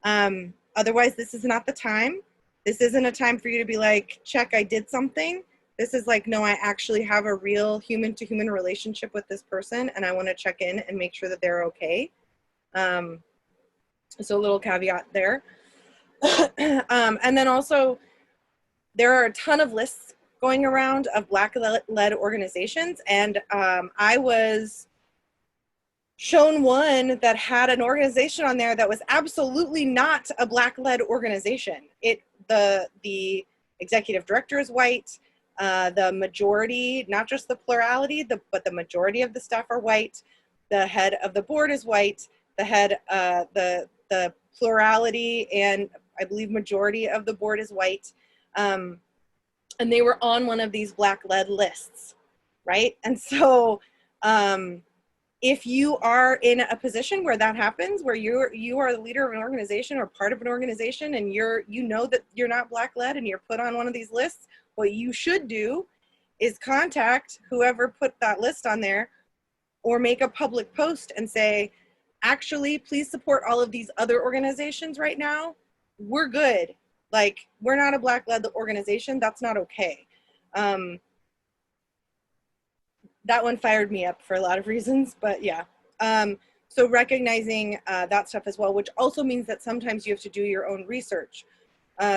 Otherwise, this is not the time. This isn't a time for you to be like, check, I did something. This is like, no, I actually have a real human-to-human relationship with this person, and I want to check in and make sure that they're okay. So a little caveat there. And then also, there are a ton of lists going around of Black-led organizations, and I was shown one that had an organization on there that was absolutely not a Black-led organization. The executive director is white. The majority, not just the plurality, but the majority of the staff are white. The head of the board is white. The head, the plurality and I believe majority of the board is white. And they were on one of these Black-led lists, right? And so if you are in a position where that happens, where you are the leader of an organization or part of an organization, and you know that you're not Black-led and you're put on one of these lists, what you should do is contact whoever put that list on there, or make a public post and say, actually, please support all of these other organizations right now. We're good. Like, we're not a Black-led organization. That's not okay. That one fired me up for a lot of reasons, but yeah. So recognizing that stuff as well, which also means that sometimes you have to do your own research.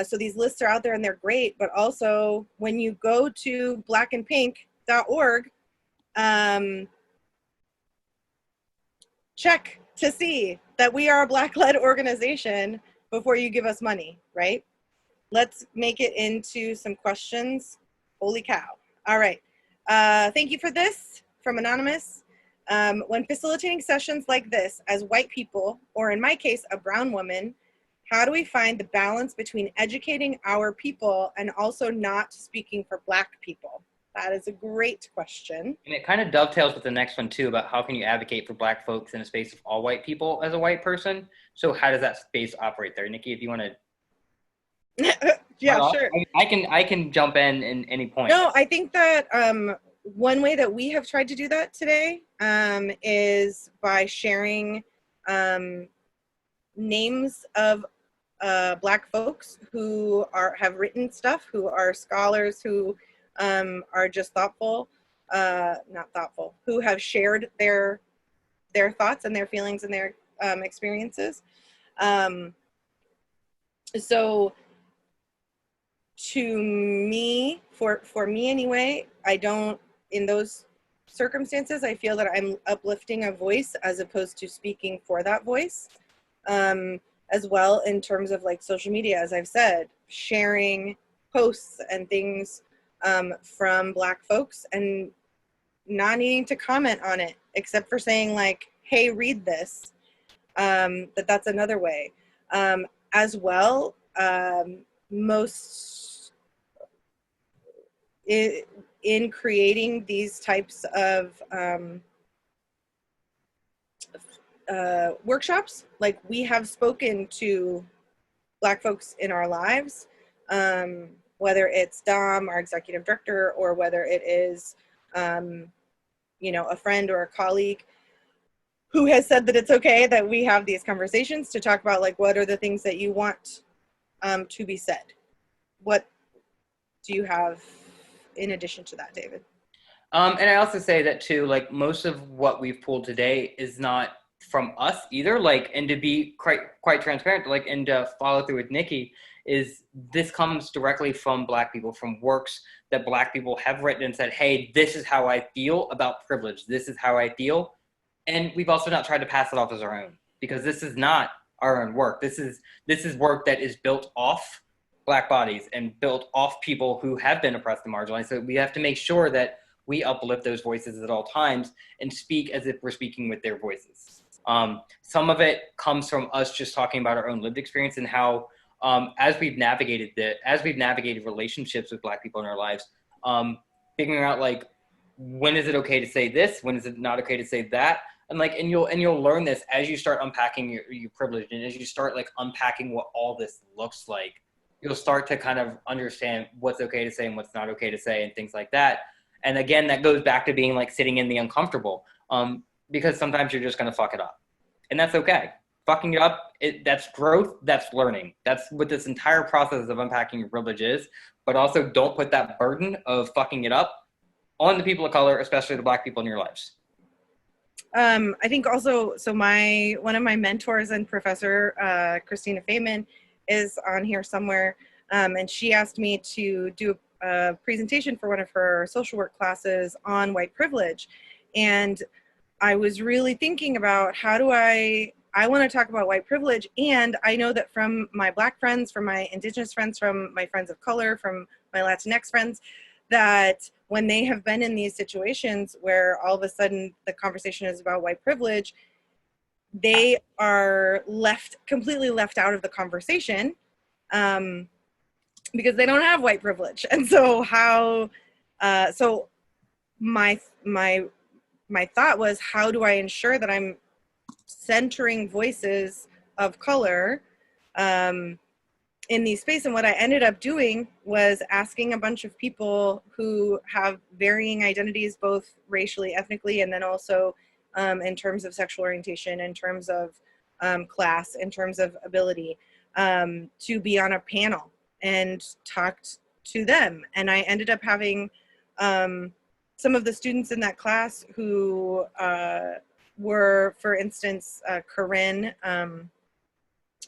So these lists are out there and they're great, but also when you go to blackandpink.org, check to see that we are a Black-led organization before you give us money, right? Let's make it into some questions. Holy cow. All right. Thank you for this from Anonymous. When facilitating sessions like this as white people, or in my case, a brown woman, how do we find the balance between educating our people and also not speaking for Black people? That is a great question. And it kind of dovetails with the next one too, about how can you advocate for Black folks in a space of all white people as a white person? So how does that space operate there? Nikki, if you want to. Yeah, sure. I can jump in any point. No, I think that one way that we have tried to do that today is by sharing names of Black folks who have written stuff, who are scholars, who are just thoughtful, not thoughtful, who have shared their thoughts and their feelings and their experiences. So to me, for me anyway, I don't, in those circumstances, I feel that I'm uplifting a voice as opposed to speaking for that voice. As well, in terms of like social media, as I've said, sharing posts and things from Black folks and not needing to comment on it, except for saying like, hey, read this. That's another way. As well, most in creating these types of workshops, like we have spoken to Black folks in our lives, whether it's Dom, our executive director, or whether it is, you know, a friend or a colleague who has said that it's okay that we have these conversations to talk about like, what are the things that you want to be said? What do you have in addition to that, David? And I also say that too, like most of what we've pulled today is not from us either. Like, and to be quite transparent, like, and to follow through with Nikki, is this comes directly from Black people, from works that Black people have written and said, hey, this is how I feel about privilege. This is how I feel. And we've also not tried to pass it off as our own, because this is not our own work. This is work that is built off Black bodies and built off people who have been oppressed and marginalized. So we have to make sure that we uplift those voices at all times and speak as if we're speaking with their voices. Some of it comes from us just talking about our own lived experience and how, as we've navigated relationships with Black people in our lives, figuring out like, when is it okay to say this? When is it not okay to say that? And like, and you'll learn this as you start unpacking your privilege, and as you start like unpacking what all this looks like, you'll start to kind of understand what's okay to say and what's not okay to say and things like that. And again, that goes back to being like sitting in the uncomfortable, because sometimes you're just going to fuck it up, and that's okay. Fucking it up, that's growth, that's learning. That's what this entire process of unpacking your privilege is. But also don't put that burden of fucking it up on the people of color, especially the Black people in your lives. I think also, so one of my mentors and professor, Christina Feynman, is on here somewhere. And she asked me to do a presentation for one of her social work classes on white privilege. And I was really thinking about how do I want to talk about white privilege. And I know that from my Black friends, from my Indigenous friends, from my friends of color, from my Latinx friends, that when they have been in these situations where all of a sudden the conversation is about white privilege, they are completely left out of the conversation because they don't have white privilege. And so so my thought was, how do I ensure that I'm centering voices of color in these space? And what I ended up doing was asking a bunch of people who have varying identities, both racially, ethnically, and then also in terms of sexual orientation, in terms of class, in terms of ability, to be on a panel and talked to them. And I ended up having some of the students in that class who were, for instance, Karen,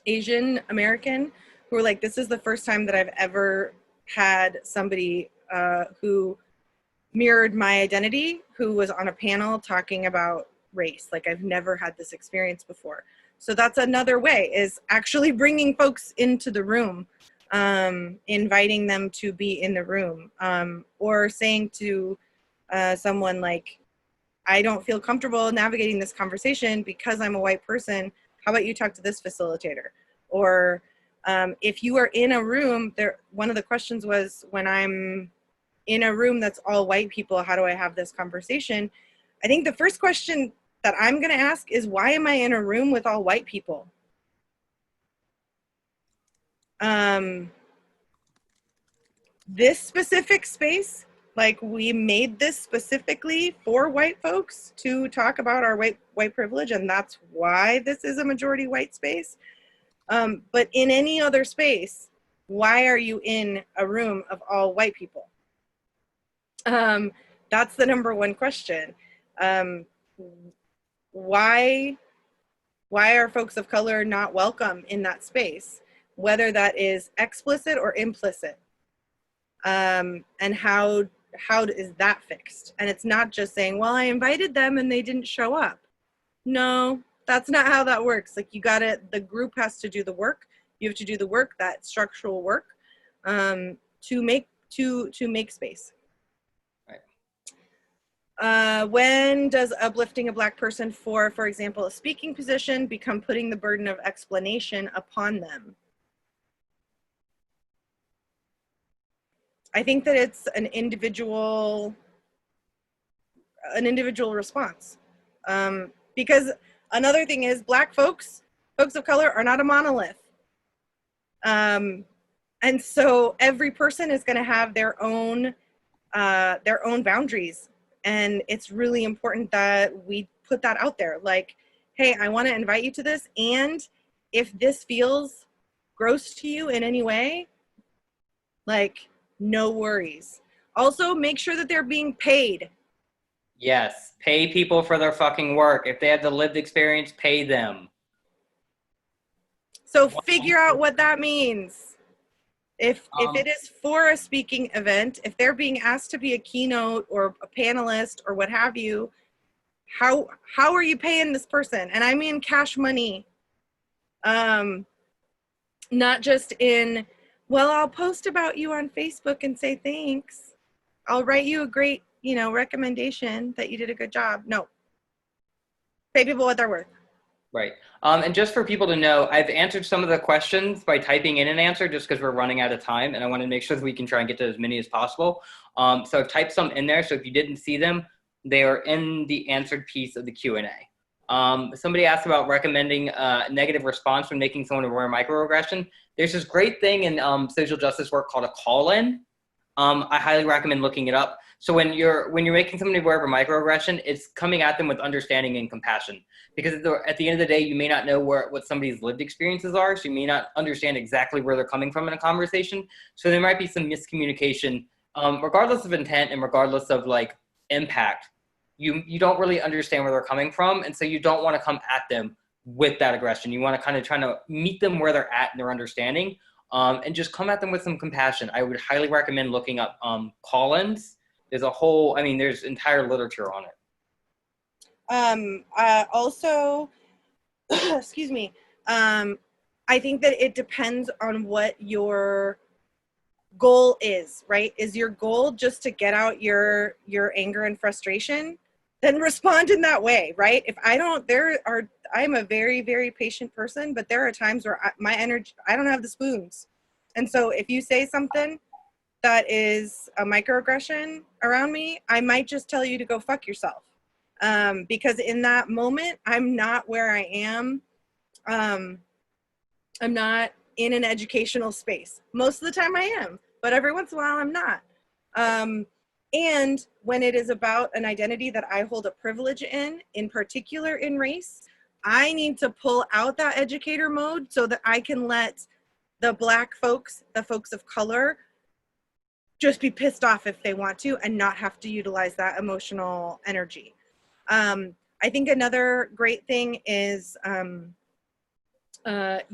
Asian American, who were like, this is the first time that I've ever had somebody who mirrored my identity, who was on a panel talking about race. Like, I've never had this experience before. So that's another way, is actually bringing folks into the room, inviting them to be in the room, or saying to someone like, I don't feel comfortable navigating this conversation because I'm a white person. How about you talk to this facilitator? Or if you are in a room, one of the questions was, when I'm in a room that's all white people, how do I have this conversation? I think the first question that I'm going to ask is, why am I in a room with all white people? This specific space, like, we made this specifically for white folks to talk about our white privilege, and that's why this is a majority white space. But in any other space, why are you in a room of all white people? That's the number one question. Why are folks of color not welcome in that space, whether that is explicit or implicit? And how is that fixed? And it's not just saying, well, I invited them and they didn't show up. No, that's not how that works. Like, the group has to do the work. You have to do the work, that structural work, to make space. When does uplifting a Black person for example, a speaking position become putting the burden of explanation upon them? I think that it's an individual response. Because another thing is, Black folks of color, are not a monolith. And so every person is going to have their own boundaries. And it's really important that we put that out there. Like, hey, I want to invite you to this. And if this feels gross to you in any way, like, no worries. Also, make sure that they're being paid. Yes, pay people for their fucking work. If they have the lived experience, pay them. So figure out what that means. If it is for a speaking event, if they're being asked to be a keynote or a panelist or what have you, how are you paying this person? And I mean cash money. Not just in, well, I'll post about you on Facebook and say thanks. I'll write you a great, recommendation that you did a good job. No. Pay people what they're worth. Right. And just for people to know, I've answered some of the questions by typing in an answer just because we're running out of time, and I want to make sure that we can try and get to as many as possible. So I've typed some in there. So if you didn't see them, they are in the answered piece of the Q&A. Somebody asked about recommending a negative response when making someone aware of microaggression. There's this great thing in social justice work called a call-in. I highly recommend looking it up. So when you're making somebody aware of a microaggression, it's coming at them with understanding and compassion. Because at the end of the day, you may not know what somebody's lived experiences are, so you may not understand exactly where they're coming from in a conversation. So there might be some miscommunication, regardless of intent and regardless of like impact. You don't really understand where they're coming from, and so you don't want to come at them with that aggression. You want to kind of try to meet them where they're at in their understanding, and just come at them with some compassion. I would highly recommend looking up call-ins. There's entire literature on it. Also, excuse me, I think that it depends on what your goal is, right? Is your goal just to get out your anger and frustration? Then respond in that way, right? I'm a very, very patient person, but there are times where I don't have the spoons. And so if you say something that is a microaggression around me, I might just tell you to go fuck yourself. Because in that moment, I'm not where I am. I'm not in an educational space. Most of the time I am, but every once in a while I'm not. And when it is about an identity that I hold a privilege in particular in race, I need to pull out that educator mode so that I can let the Black folks, the folks of color, just be pissed off if they want to and not have to utilize that emotional energy. I think another great thing is it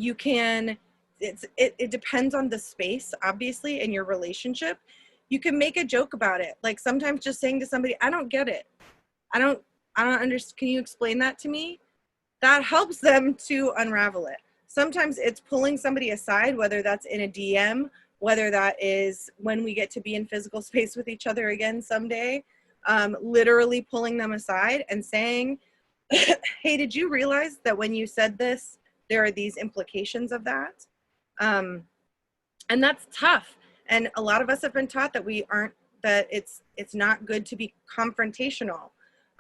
depends on the space, obviously, and your relationship. You can make a joke about it. Like sometimes just saying to somebody, I don't get it. I don't understand. Can you explain that to me? That helps them to unravel it. Sometimes it's pulling somebody aside, whether that's in a DM, whether that is when we get to be in physical space with each other again someday, literally pulling them aside and saying, hey, did you realize that when you said this, there are these implications of that? And that's tough. And a lot of us have been taught that it's not good to be confrontational.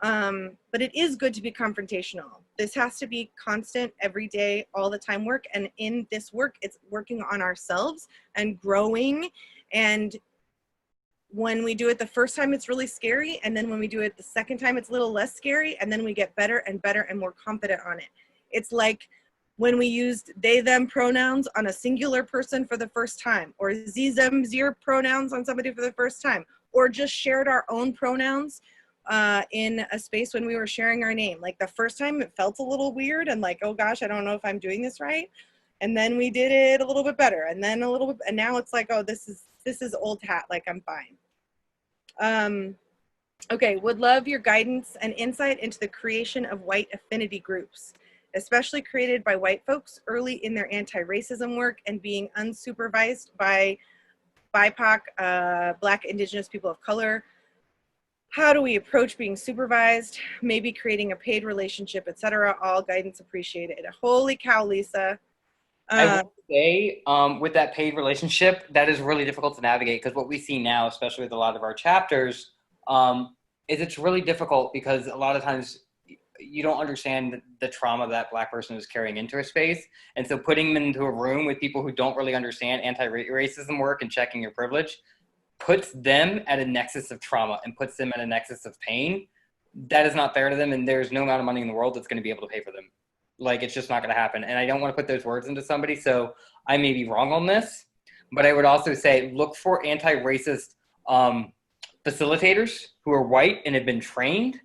But it is good to be confrontational. This has to be constant, every day, all the time work. And in this work, it's working on ourselves and growing. And when we do it the first time, it's really scary. And then when we do it the second time, it's a little less scary. And then we get better and better and more confident on it. It's like when we used they, them pronouns on a singular person for the first time, or sie, them, zir pronouns on somebody for the first time, or just shared our own pronouns in a space when we were sharing our name. Like the first time it felt a little weird and like, oh gosh, I don't know if I'm doing this right. And then we did it a little bit better, and then a little bit, and now it's like, oh, this is old hat, like I'm fine. Okay, would love your guidance and insight into the creation of white affinity groups, especially created by white folks early in their anti-racism work and being unsupervised by BIPOC, Black, Indigenous, people of color. How do we approach being supervised? Maybe creating a paid relationship, etc. All guidance appreciated. Holy cow, Lisa. I will say, with that paid relationship, that is really difficult to navigate, because what we see now, especially with a lot of our chapters, is it's really difficult because a lot of times you don't understand the trauma that Black person is carrying into a space. And so putting them into a room with people who don't really understand anti-racism work and checking your privilege puts them at a nexus of trauma and puts them at a nexus of pain. That is not fair to them, and there's no amount of money in the world that's going to be able to pay for them. Like, it's just not going to happen. And I don't want to put those words into somebody, so I may be wrong on this, but I would also say look for anti-racist facilitators who are white and have been trained.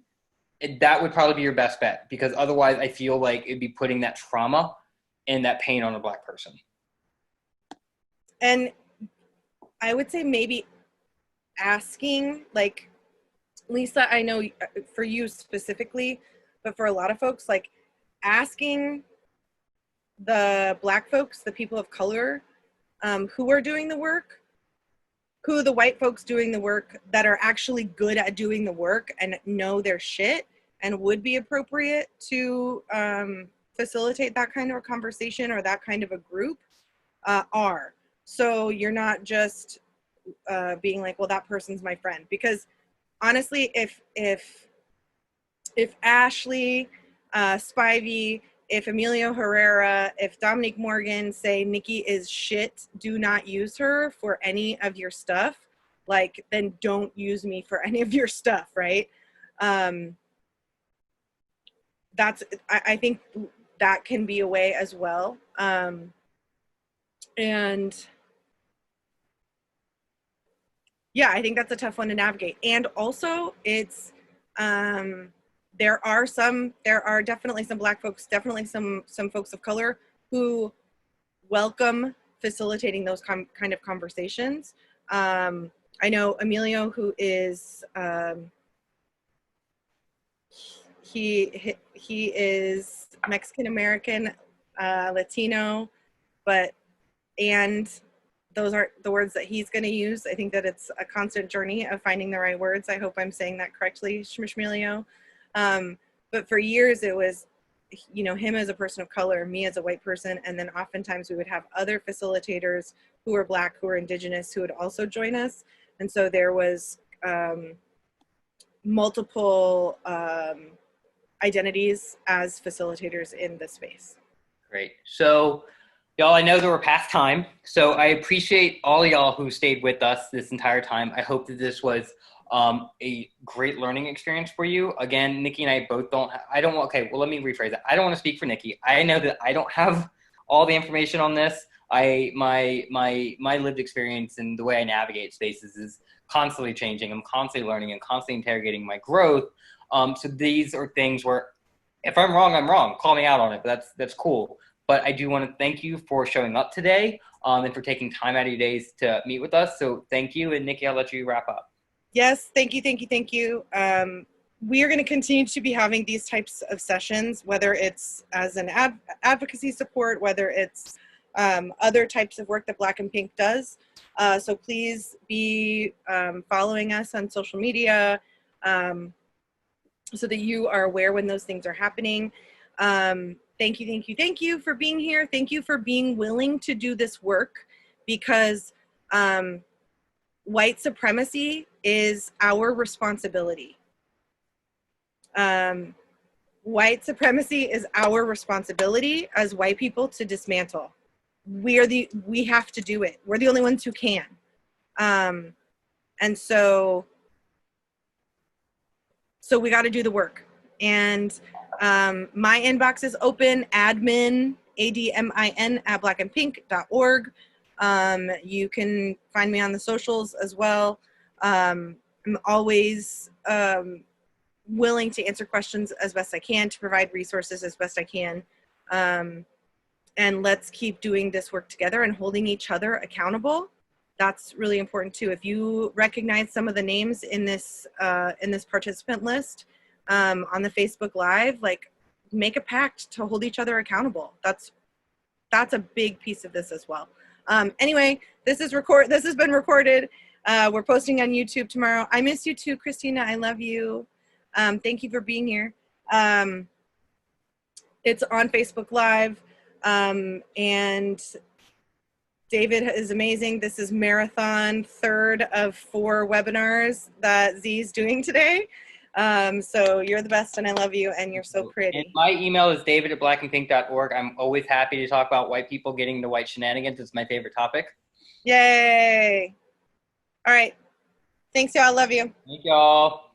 That would probably be your best bet, because otherwise I feel like it'd be putting that trauma and that pain on a Black person. And I would say maybe asking, like, Lisa, I know for you specifically, but for a lot of folks, like asking the Black folks, the people of color, who are doing the work, who are the white folks doing the work that are actually good at doing the work and know their shit and would be appropriate to facilitate that kind of a conversation or that kind of a group are. So you're not just being like, well, that person's my friend. Because honestly, if Ashley, Spivey, if Emilio Herrera, if Dominique Morgan say Nikki is shit, do not use her for any of your stuff, like, then don't use me for any of your stuff, right? That's, I think that can be a way as well. And yeah, I think that's a tough one to navigate. And also it's, there are definitely some Black folks, definitely some folks of color who welcome facilitating those kind of conversations. I know Emilio, who is, he is Mexican-American, Latino, and those are the words that he's going to use. I think that it's a constant journey of finding the right words. I hope I'm saying that correctly, Shmishmilio. But for years it was, you know, him as a person of color, me as a white person, and then oftentimes we would have other facilitators who were Black, who were Indigenous, who would also join us. And so there was multiple identities as facilitators in this space. Great. So y'all, I know that we're past time, so I appreciate all y'all who stayed with us this entire time. I hope that this was a great learning experience for you. Again, Nikki and I both okay, well, let me rephrase that. I don't want to speak for Nikki. I know that I don't have all the information on this. My lived experience and the way I navigate spaces is constantly changing. I'm constantly learning and constantly interrogating my growth. So these are things where if I'm wrong, I'm wrong. Call me out on it, but that's cool. But I do want to thank you for showing up today and for taking time out of your days to meet with us. So thank you. And Nikki, I'll let you wrap up. Yes, thank you. We are going to continue to be having these types of sessions, whether it's as an advocacy support, whether it's other types of work that Black and Pink does. So please be following us on social media so that you are aware when those things are happening. Thank you for being here. Thank you for being willing to do this work, because white supremacy is our responsibility. White supremacy is our responsibility as white people to dismantle. We have to do it. We're the only ones who can. And so we got to do the work. And my inbox is open, admin admin@blackandpink.org. You can find me on the socials as well. I'm always willing to answer questions as best I can, to provide resources as best I can. And let's keep doing this work together and holding each other accountable. That's really important too. If you recognize some of the names in this participant list on the Facebook Live, like, make a pact to hold each other accountable. That's a big piece of this as well. Anyway, this has been recorded. We're posting on YouTube tomorrow. I miss you too, Christina. I love you. Thank you for being here. It's on Facebook Live. And David is amazing. This is marathon 3rd of 4 webinars that Z's doing today. So you're the best and I love you and you're so pretty. And my email is david@blackandpink.org. I'm always happy to talk about white people getting the white shenanigans. It's my favorite topic. Yay. All right. Thanks, y'all. Love you. Thank y'all.